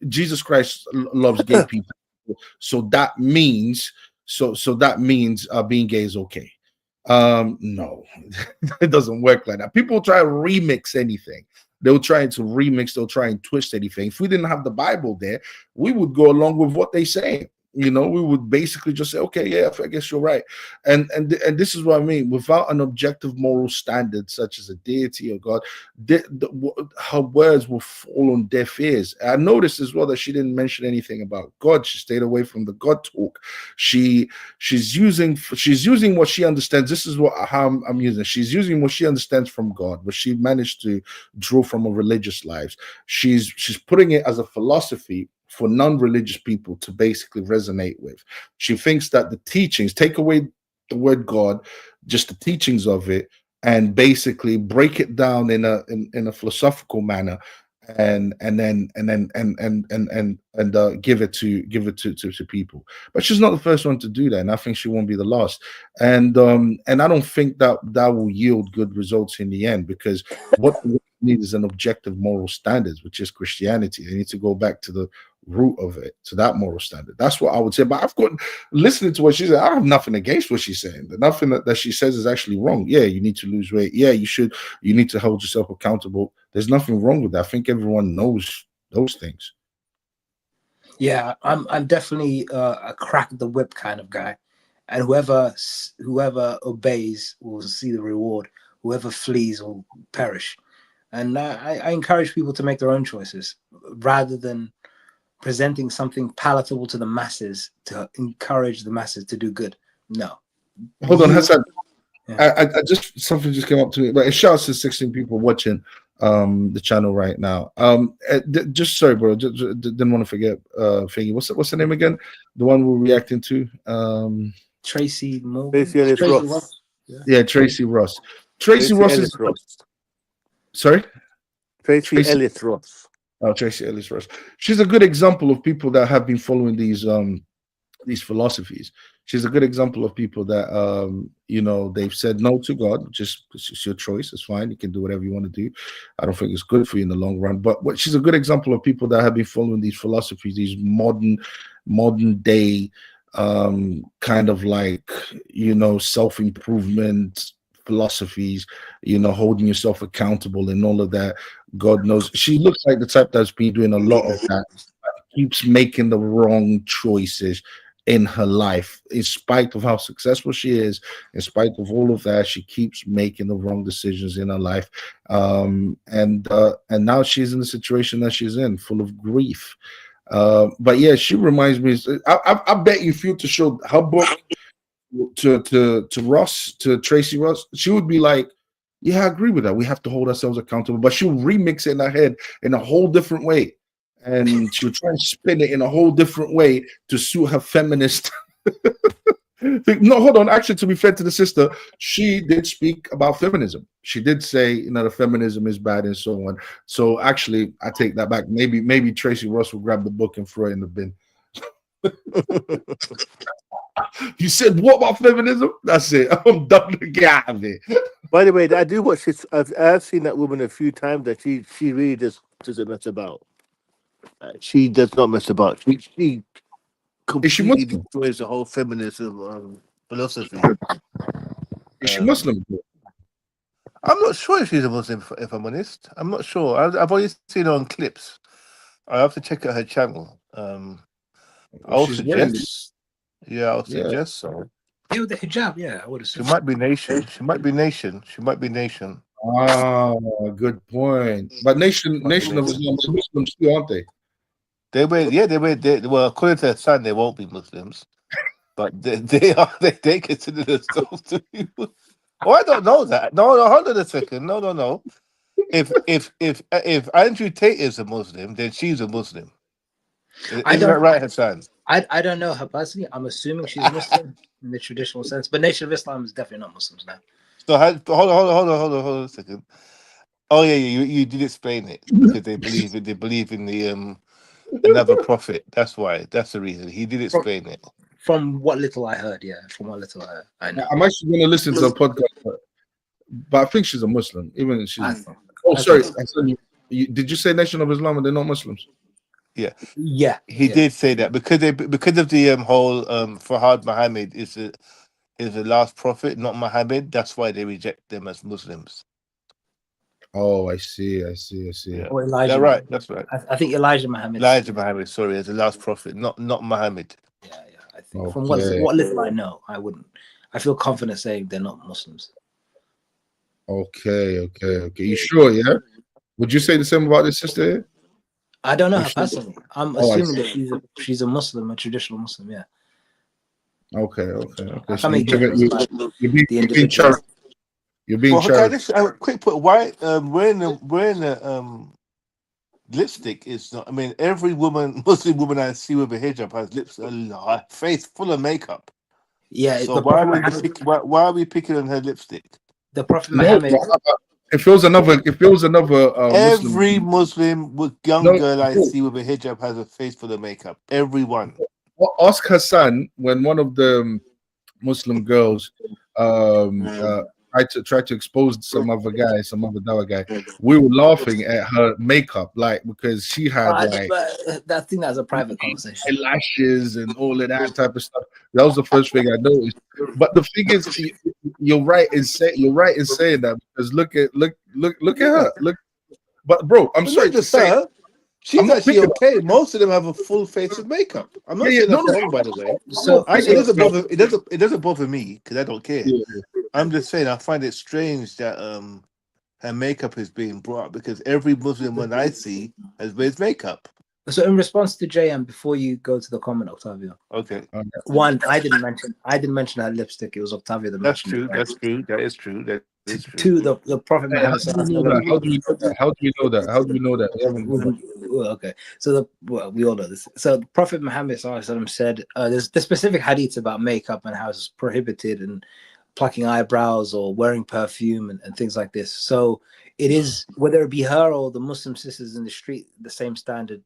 Jesus Christ loves gay people, so that means being gay is okay. No, it doesn't work like that. People try to remix anything. They'll try and twist anything. If we didn't have the Bible there, we would go along with what they say. We would basically just say, okay, yeah, I guess you're right. And this is what I mean. Without an objective moral standard, such as a deity or God, her words will fall on deaf ears. I noticed as well that she didn't mention anything about God. She stayed away from the God talk. She's using what she understands. This is how I'm using. She's using what she understands from God, but she managed to draw from a religious life. She's putting it as a philosophy for non-religious people to basically resonate with. She thinks that the teachings, take away the word God, just the teachings of it, and basically break it down in a philosophical manner, and give it to people. But she's not the first one to do that, and I think she won't be the last. And I don't think that will yield good results in the end, because what we need is an objective moral standards, which is Christianity. They need to go back to the root of it, to that moral standard. That's what I would say. But I've got, listening to what she said, I have nothing against what she's saying. Nothing that she says is actually wrong. Yeah, you need to lose weight. Yeah, you should. You need to hold yourself accountable. There's nothing wrong with that. I think everyone knows those things. Yeah, I'm definitely a crack the whip kind of guy, and whoever obeys will see the reward. Whoever flees will perish. And I encourage people to make their own choices rather than presenting something palatable to the masses to encourage the masses to do good. No. Hold on, Hassan. Yeah. I just, something just came up to me. But it shouts to 16 people watching the channel right now. Just sorry, bro. Just didn't want to forget Thingy. What's the name again? The one we're reacting to. Tracee Morgan. Tracee Ross. Yeah, Tracee Ross. Tracee Ross is sorry? Tracee Ellis Ross. Oh, Tracee Ellis Ross. She's a good example of people that have been following these philosophies. She's a good example of people that they've said no to God. Just, it's your choice. It's fine. You can do whatever you want to do. I don't think it's good for you in the long run. But she's a good example of people that have been following these philosophies, these modern day kind of like self-improvement philosophies, holding yourself accountable and all of that. God knows she looks like the type that's been doing a lot of that, keeps making the wrong choices in her life, in spite of how successful she is, in spite of all of that. She keeps making the wrong decisions in her life, and now she's in the situation that she's in, full of grief. But yeah, she reminds me. I bet you if you to show her book to Ross, to Tracee Ross, she would be like, yeah, I agree with that. We have to hold ourselves accountable. But she'll remix it in her head in a whole different way. And she'll try and spin it in a whole different way to suit her feminist. No, hold on. Actually, to be fair to the sister, she did speak about feminism. She did say, the feminism is bad and so on. So actually, I take that back. Maybe Tracee Ross will grab the book and throw it in the bin. You said, what about feminism? That's it. I'm done to get out of it. By the way, I do watch this. I've seen that woman a few times. That she really doesn't mess about. She does not mess about. She completely destroys the whole feminism philosophy. Is she Muslim? I'm not sure if she's a Muslim. If I'm honest, I'm not sure. I've only seen her on clips. I have to check out her channel. I'll suggest. Yeah, I'll suggest so. Yeah, with the hijab, yeah, I would have. She might be nation. She might be nation. Ah, good point. But nation of Islam, Muslims too, aren't they? They well, according to her son, they won't be Muslims, but they are. They consider themselves to be. Oh, I don't know that. No, hold on a second. No. If Andrew Tate is a Muslim, then she's a Muslim. Isn't that right, Hassan? I don't know her personally. I'm assuming she's Muslim in the traditional sense, but Nation of Islam is definitely not Muslims now. So hold on a second. Oh yeah, you did explain it because they believe in the another prophet. That's why. That's the reason. He did explain it. From what little I heard, yeah. From what little I know. I'm actually going to listen to a podcast, but I think she's a Muslim. Even if she's. Sorry. Did you say Nation of Islam and they're not Muslims? Yeah. He did say that because of the whole Fahad Muhammad is the last prophet, not Muhammad. That's why they reject them as Muslims. Oh, I see. Yeah. Oh, Elijah. Right. That's right. I think Elijah Muhammad. Sorry, as the last prophet, not Muhammad. Yeah. I think from what little I know, I feel confident saying they're not Muslims. Okay. You sure? Yeah. Would you say the same about this sister here? I don't know her personally. I'm assuming that she's a Muslim, a traditional Muslim. Yeah. Okay. So you're being charged. Quick put. Why? We're in lipstick is not. I mean, every Muslim woman I see with a hijab has lips, a face full of makeup. Yeah, So why are we picking on her lipstick? The Prophet No, Muhammad. if it was another Every Muslim, young no, girl I no. see with a hijab has a face full of makeup. Everyone. Ask Hassan when one of the Muslim girls tried to expose some other Dawa guy. We were laughing at her makeup, like because she had like I think that's a private conversation. eyelashes and all of that type of stuff. That was the first thing I noticed. But the thing is, you're right in saying that because look at her. Look, but bro, I'm sorry to say. She's actually okay. Most of them have a full face of makeup. I'm not saying that's wrong, by the way. It doesn't bother me because I don't care. I'm just saying I find it strange that her makeup is being brought up because every Muslim one I see has wears makeup. So in response to JM, before you go to the comment, Octavio. Okay. One, I didn't mention her lipstick. It was Octavio that mentioned it. That's true. That is true. Two, the Prophet Muhammad. How do we know that? Okay, so we all know this. So the Prophet Muhammad said there's the specific hadith about makeup and how it's prohibited and plucking eyebrows or wearing perfume and things like this. So it is, whether it be her or the Muslim sisters in the street, the same standard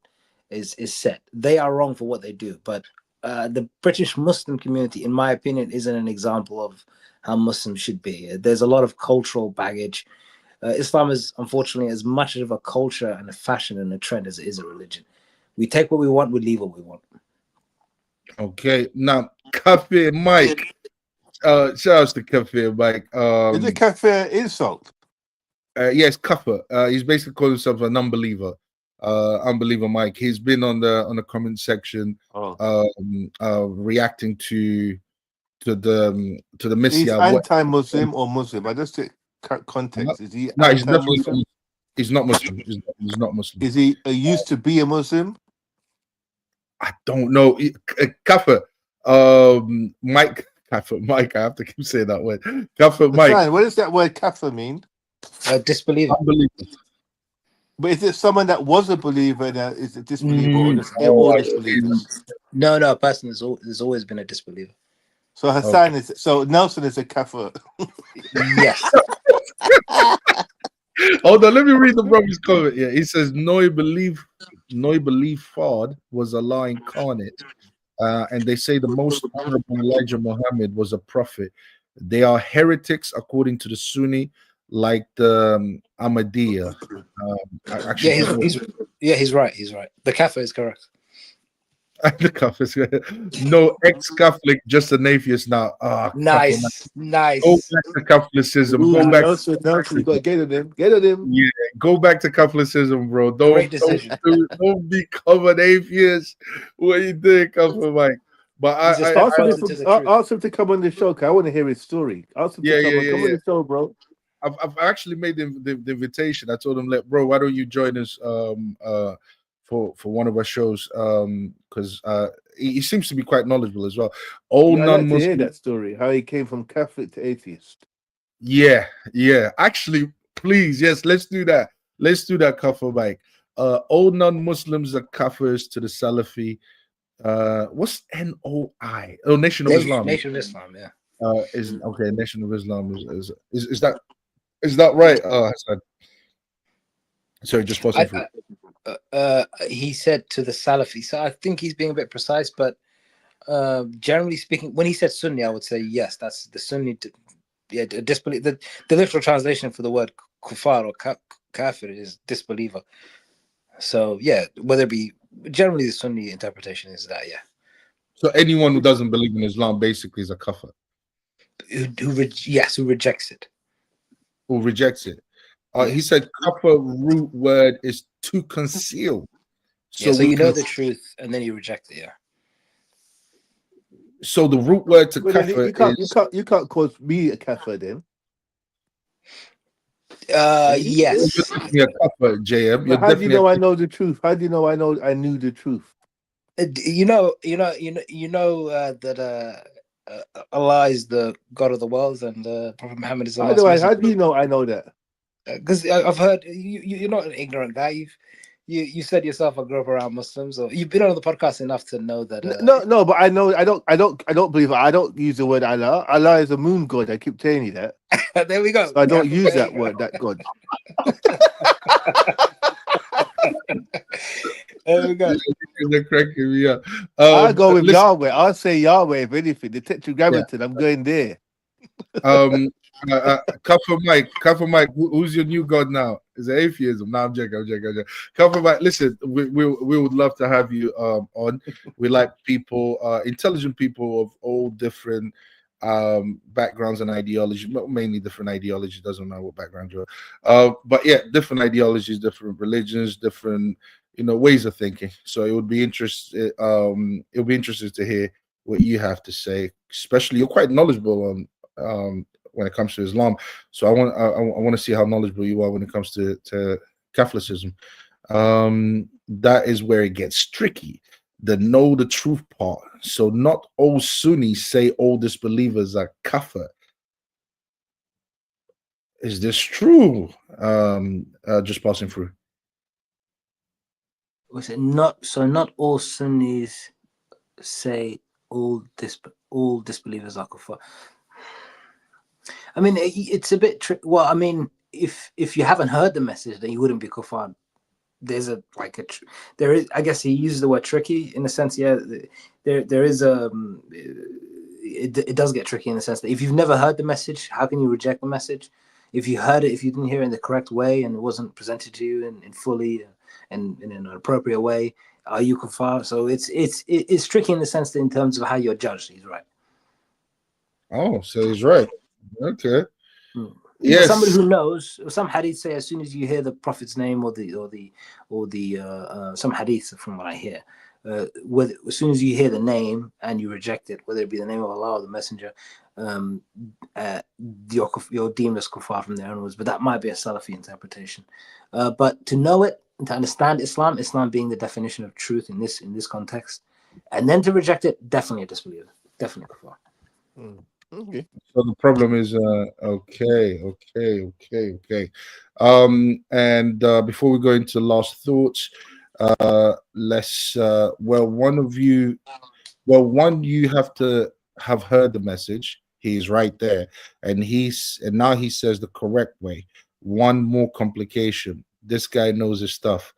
is set. They are wrong for what they do, but the British Muslim community, in my opinion, isn't an example of how Muslims should be. There's a lot of cultural baggage. Islam is, unfortunately, as much of a culture and a fashion and a trend as it is a religion. We take what we want, we leave what we want. Okay, now Cafe Mike. Shout out to Cafe Mike. Is it Cafe insult? Yes, Kafir. He's basically calling himself an unbeliever. Unbeliever Mike. He's been on the comment section, reacting to the Messiah. He's anti-Muslim or Muslim? I just take context. Is he no? Muslim? He's not Muslim. He's not Muslim. Is he used to be a Muslim? I don't know. Kafir. Mike. Kafir. Mike. I have to keep saying that word. Kafir. Mike. What does that word kafir mean? Disbeliever. Unbeliever. But is it someone that was a believer that is a disbeliever or disbeliever? No, person there's always been a disbeliever. So Hassan Nelson is a kafir. Yes. Hold on, let me read the brother's comment. Yeah, he says Noi believe Fard was Allah incarnate, and they say the most honorable Elijah Muhammad was a prophet. They are heretics according to the Sunni, like the Ahmadiyya. He's right. He's right. The kafir is correct. The Catholic, no ex-Catholic, just an atheist now. Nice. Go back to Catholicism. Go back. Nelson, you got to get at him. Get at him. Yeah, go back to Catholicism, bro. Don't become an atheist. What you doing, Catholic Mike? But ask him to come on the show. Cause I want to hear his story. Ask him to come on the show, bro. I've actually made the invitation. I told him, why don't you join us for one of our shows, because he seems to be quite knowledgeable as well. I'd like to hear that story, how he came from Catholic to atheist. Yeah. Actually, please, yes, let's do that. Let's do that, Kafir Mike. All non-Muslims are Kafirs to the Salafi. What's NOI? Oh, Nation of Islam. Nation of Islam, yeah. Nation of Islam is that right? Hassan? Sorry, just pausing for he said to the Salafi. So I think he's being a bit precise, but generally speaking, when he said Sunni, I would say yes, that's the Sunni. Disbelief. The literal translation for the word kufar or kafir is disbeliever. So yeah, whether it be generally the Sunni interpretation is that, yeah. So anyone who doesn't believe in Islam basically is a kafir. Who rejects it. Who rejects it. He said kafir root word is to conceal. So you know the truth and then you reject it, yeah. So the root word to kafir you can't call me a kafir then. Yes. You're a kafir, JM. How do you know I know the truth? How do you know I knew the truth? You know that Allah is the God of the world and Prophet Muhammad is the How do you know I know that? Because I've heard you're not an ignorant guy. You said yourself I grew up around Muslims, or you've been on the podcast enough to know that. No, but I know I don't believe it. I don't use the word Allah. Allah is a moon god. I keep telling you that. There we go. So I don't use that word, that god. There we go. They're cracking me up. I'll go with Yahweh. I'll say Yahweh if anything. The Tetragrammaton. I'm going there. Kafir Mike, who's your new god now? Is it atheism? No, I'm joking. Kafir Mike, listen, we would love to have you on. We like people, intelligent people of all different backgrounds and ideologies, mainly different ideologies. Doesn't matter what background you're. But yeah, different ideologies, different religions, different ways of thinking. So it would be interesting. It'll be interesting to hear what you have to say. Especially, you're quite knowledgeable on when it comes to Islam. So I want to see how knowledgeable you are when it comes to Catholicism. That is where it gets tricky. The know the truth part. So not all Sunnis say all disbelievers are kafir. Is this true? Just passing through. Was it not? So not all Sunnis say all disbelievers are kafir. I mean, it's a bit tricky. Well, I mean, if you haven't heard the message, then you wouldn't be kafir. There's there is. I guess he uses the word tricky in a sense. Yeah, there is it does get tricky in the sense that if you've never heard the message, how can you reject the message? If you heard it, if you didn't hear it in the correct way and it wasn't presented to you in fully and in an appropriate way, are you kafir? So it's tricky in the sense that in terms of how you're judged. He's right. Oh, so he's right. Okay. Yes. Somebody who knows, some hadiths say as soon as you hear the prophet's name or some hadiths from what I hear, as soon as you hear the name and you reject it, whether it be the name of Allah or the messenger, you're deemed as kuffar from there onwards. But that might be a Salafi interpretation. But to know it, to understand Islam being the definition of truth in this context, and then to reject it, definitely a disbeliever, definitely kuffar. Okay. So the problem is okay. And before we go into last thoughts, let's one you have to have heard the message. He's right there, and now he says the correct way. One more complication. This guy knows his stuff.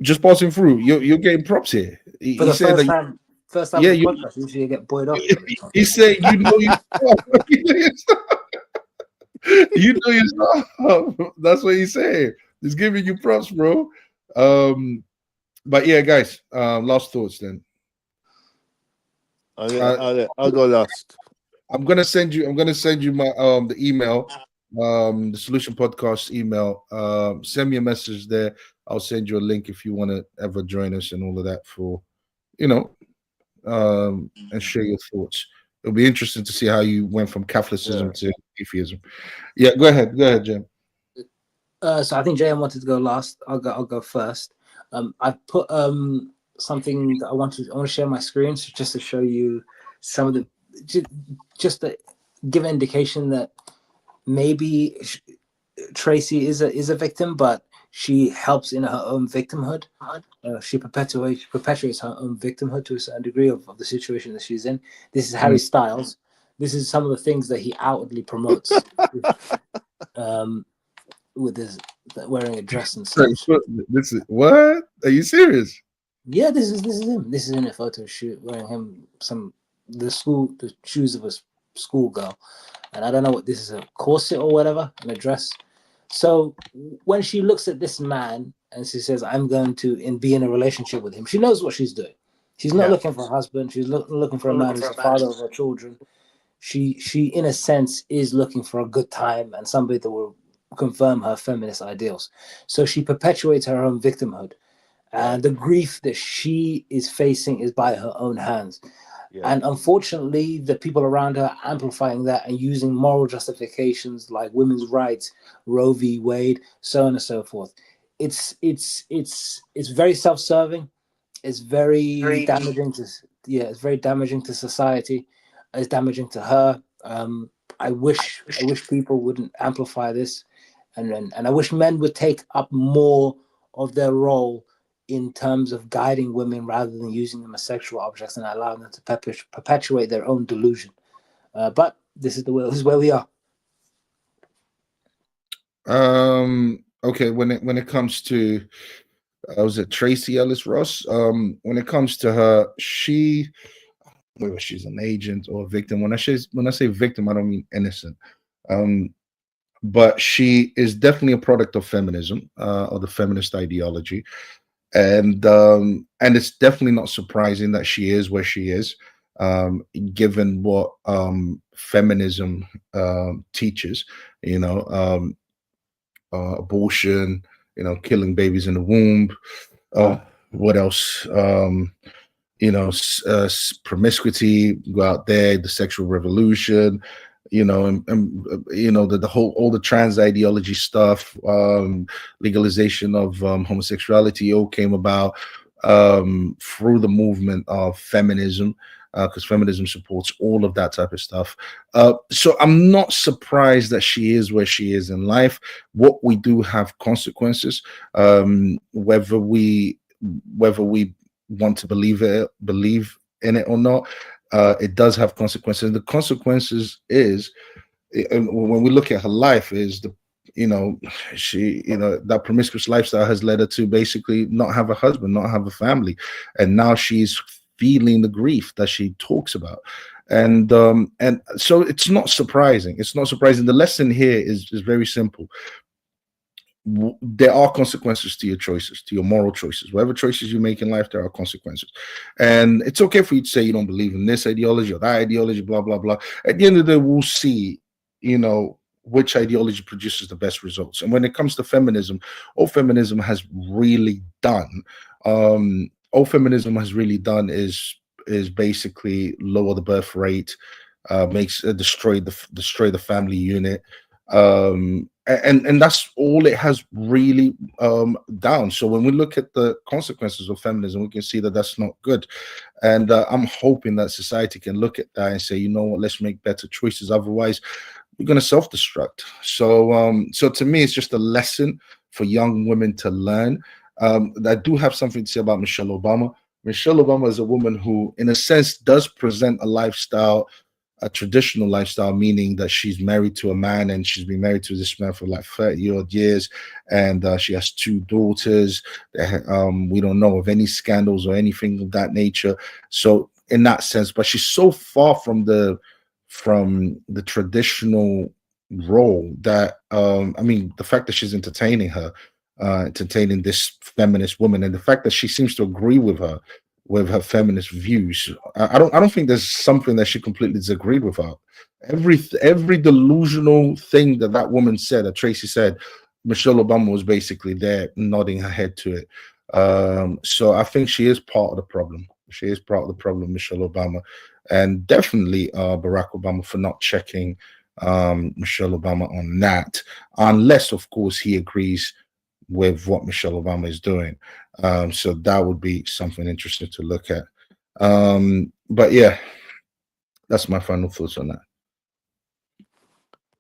Just passing through, you're getting props here. For the first time. First time, yeah, podcast, usually you get buoyed off. He's saying, you know your stuff. You know your stuff. That's what he's saying. He's giving you props, bro. But yeah, guys, last thoughts then. I'll go last. I'm gonna send you my the email, the Solution Podcast email. Send me a message there. I'll send you a link if you want to ever join us and all of that for and share your thoughts. It'll be interesting to see how you went from Catholicism to atheism. Yeah, go ahead, Jim. So I think JM wanted to go last. I'll go first. I put something that I want to share my screen just to show you some of the just to give an indication that maybe Tracee is a victim, but she helps in her own victimhood. She perpetuates her own victimhood to a certain degree of the situation that she's in. This is Harry Styles. This is some of the things that he outwardly promotes with his wearing a dress and stuff. This is what? Are you serious? Yeah, this is him. This is in a photo shoot wearing the shoes of a schoolgirl, and I don't know what this is, a corset or whatever, and a dress. So when she looks at this man and she says, I'm going to be in a relationship with him, she knows what she's doing. She's not looking for a husband. She's looking for a man who's the father of her children. She, in a sense, is looking for a good time and somebody that will confirm her feminist ideals. So she perpetuates her own victimhood. And the grief that she is facing is by her own hands. Yeah. And unfortunately, the people around her are amplifying that and using moral justifications like women's rights, Roe v. Wade, so on and so forth. It's very self-serving. It's very damaging to it's very damaging to society. It's damaging to her. I wish people wouldn't amplify this And I wish men would take up more of their role in terms of guiding women rather than using them as sexual objects and allowing them to perpetuate their own delusion. But this is where we are. Okay, when it comes to was it Tracee Ellis Ross? When it comes to her, whether she's an agent or a victim. When I say victim, I don't mean innocent. But she is definitely a product of feminism, or the feminist ideology, and it's definitely not surprising that she is where she is, given what feminism teaches. You know, abortion, killing babies in the womb. What else? Promiscuity, go out there, the sexual revolution, and the whole, all the trans ideology stuff, legalization of homosexuality all came about through the movement of feminism, because feminism supports all of that type of stuff. So I'm not surprised that she is where she is in life. What we do have consequences, whether we want to believe in it or not. It does have consequences. The consequences is, when we look at her life, is that promiscuous lifestyle has led her to basically not have a husband, not have a family, and now she's feeling the grief that she talks about. And so it's not surprising. The lesson here is very simple. There are consequences to your choices, to your moral choices. Whatever choices you make in life, there are consequences. And it's okay for you to say you don't believe in this ideology or that ideology, blah, blah, blah. At the end of the day, we'll see, which ideology produces the best results. And when it comes to feminism, all feminism has really done is basically lower the birth rate, destroy the family unit, and that's all it has really done. So when we look at the consequences of feminism, we can see that that's not good. And I'm hoping that society can look at that and say, you know what, let's make better choices. Otherwise, we're going to self-destruct. So to me, it's just a lesson for young women to learn. I do have something to say about Michelle Obama. Michelle Obama is a woman who, in a sense, does present a traditional lifestyle, meaning that she's married to a man, and she's been married to this man for like 30 odd years, and she has 2 daughters. We don't know of any scandals or anything of that nature. So in that sense, but she's so far from the traditional role that the fact that she's entertaining this feminist woman, and the fact that she seems to agree with her feminist views. I don't think there's something that she completely disagreed with her. Every delusional thing that woman said, that Tracee said, Michelle Obama was basically there nodding her head to it. So I think she is part of the problem. Michelle Obama, and definitely Barack Obama for not checking Michelle Obama on that, unless of course he agrees with what Michelle Obama is doing. So that would be something interesting to look at. But yeah, that's my final thoughts on that.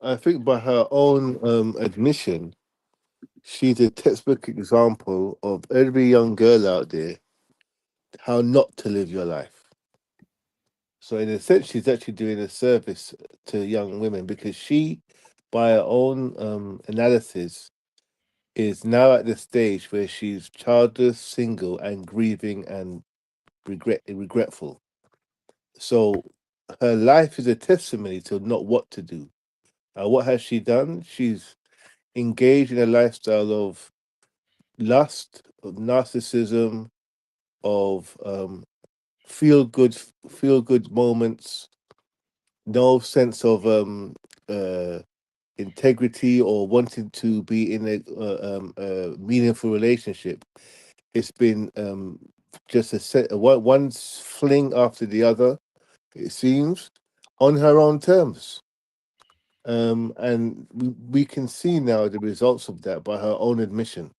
I think by her own admission, she's a textbook example of every young girl out there how not to live your life. So in a sense, she's actually doing a service to young women, because she, by her own analysis, is now at the stage where she's childless, single, and grieving and regretful. So her life is a testimony to not what to do. What has she done? She's engaged in a lifestyle of lust, of narcissism, of feel good moments, no sense of integrity or wanting to be in a meaningful relationship. It's been just one fling after the other, it seems, on her own terms. And we can see now the results of that by her own admission.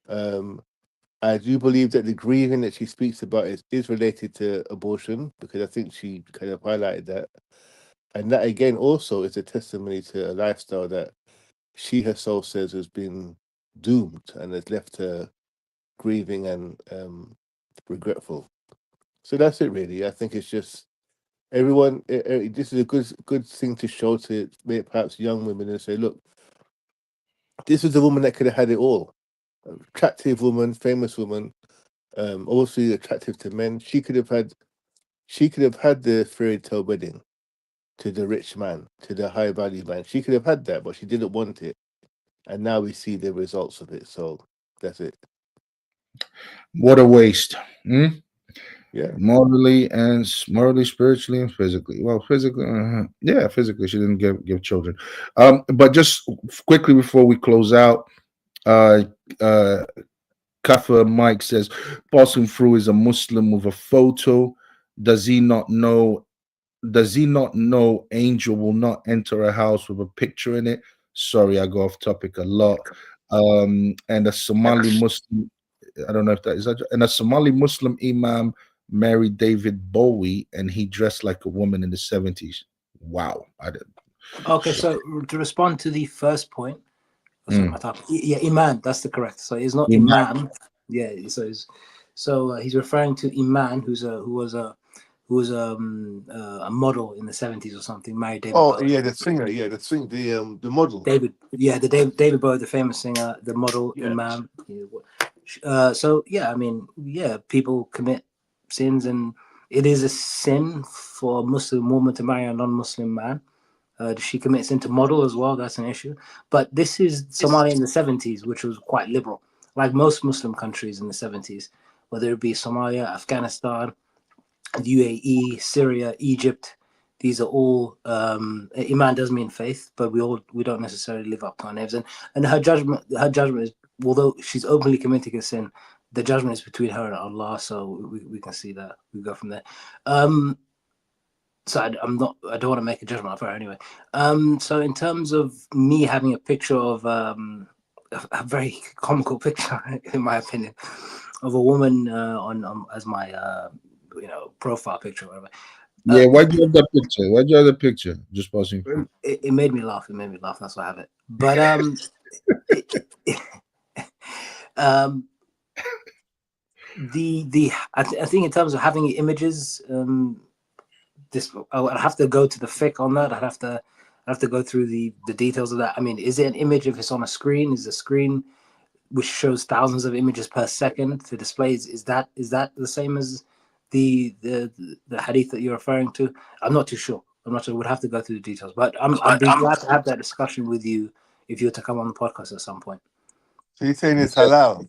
I do believe that the grieving that she speaks about is related to abortion, because I think she kind of highlighted that. And that again also is a testimony to a lifestyle that she herself says has been doomed and has left her grieving and regretful. So that's it, really. I think it's just everyone. This is a good thing to show to perhaps young women and say, look, this is a woman that could have had it all. Attractive woman, famous woman, obviously attractive to men. She could have had the fairy tale wedding to the rich man, to the high value man. She could have had that, but she didn't want it. And now we see the results of it. So that's it. What a waste. Hmm? Yeah. Morally, spiritually, and physically. Well, physically, physically, she didn't give children. But just quickly before we close out, Kafa Mike says, passing through is a Muslim with a photo. Does he not know Angel will not enter a house with a picture in it? Sorry, I go off topic a lot. And a Somali Muslim, I don't know if that is that, and a Somali Muslim imam married David Bowie, and he dressed like a woman in the 70s. Wow. Okay, so to respond to the first point, yeah, Iman, that's the correct. So it's not Imam. Yeah, so he's referring to Iman, who was a model in the 70s or something, married David Bowie. Yeah, the singer, the model. David Bowie, the famous singer, the model, Imam. So yeah, I mean, yeah, people commit sins, and it is a sin for a Muslim woman to marry a non-Muslim man. She commits into model as well. That's an issue. But this is Somalia in the 70s, which was quite liberal, like most Muslim countries in the 70s, whether it be Somalia, Afghanistan, UAE, Syria, Egypt. These are all Iman does mean faith, but we don't necessarily live up to our names. And her judgment is, although she's openly committing a sin, the judgment is between her and Allah. So we can see that. We go from there. So I don't want to make a judgment of her anyway. So in terms of me having a picture of a very comical picture, in my opinion, of a woman on as my profile picture, or whatever. Yeah, why'd you have that picture? Why'd you have the picture? Just passing through. It made me laugh. It made me laugh. That's why I have it. But I think in terms of having images, I would have to go to the fiqh on that. I'd have to go through the details of that. I mean, is it an image if it's on a screen? Is the screen which shows thousands of images per second to displays? Is that the same as the hadith that you're referring to? I'm not too sure. We'd have to go through the details. But I'd be glad to have that discussion with you if you were to come on the podcast at some point. So you're saying it's halal?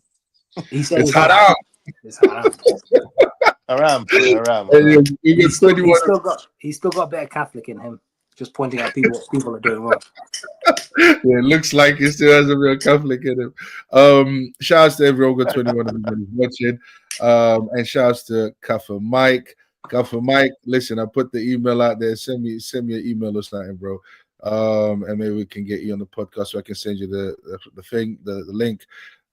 He's saying it's haram. It's haram. Haram. He's still got a bit of Catholic in him, just pointing out people are doing wrong. Yeah, it looks like he still has a real Catholic in him. Shouts to everyone got 21 everybody's watching. And shouts to Kafa Mike. Listen, I put the email out there. Send me an email or something, bro. And maybe we can get you on the podcast so I can send you the link.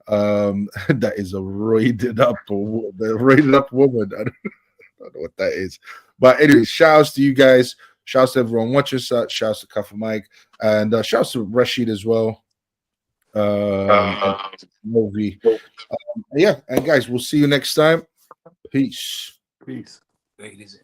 That is a rated up woman. I don't know what that is. But anyway, shouts to you guys. Shouts to everyone watching. Shouts to Kafa Mike. And shouts to Rashid as well. And Movi. Yeah, and guys, we'll see you next time. Peace. Peace. Take it easy.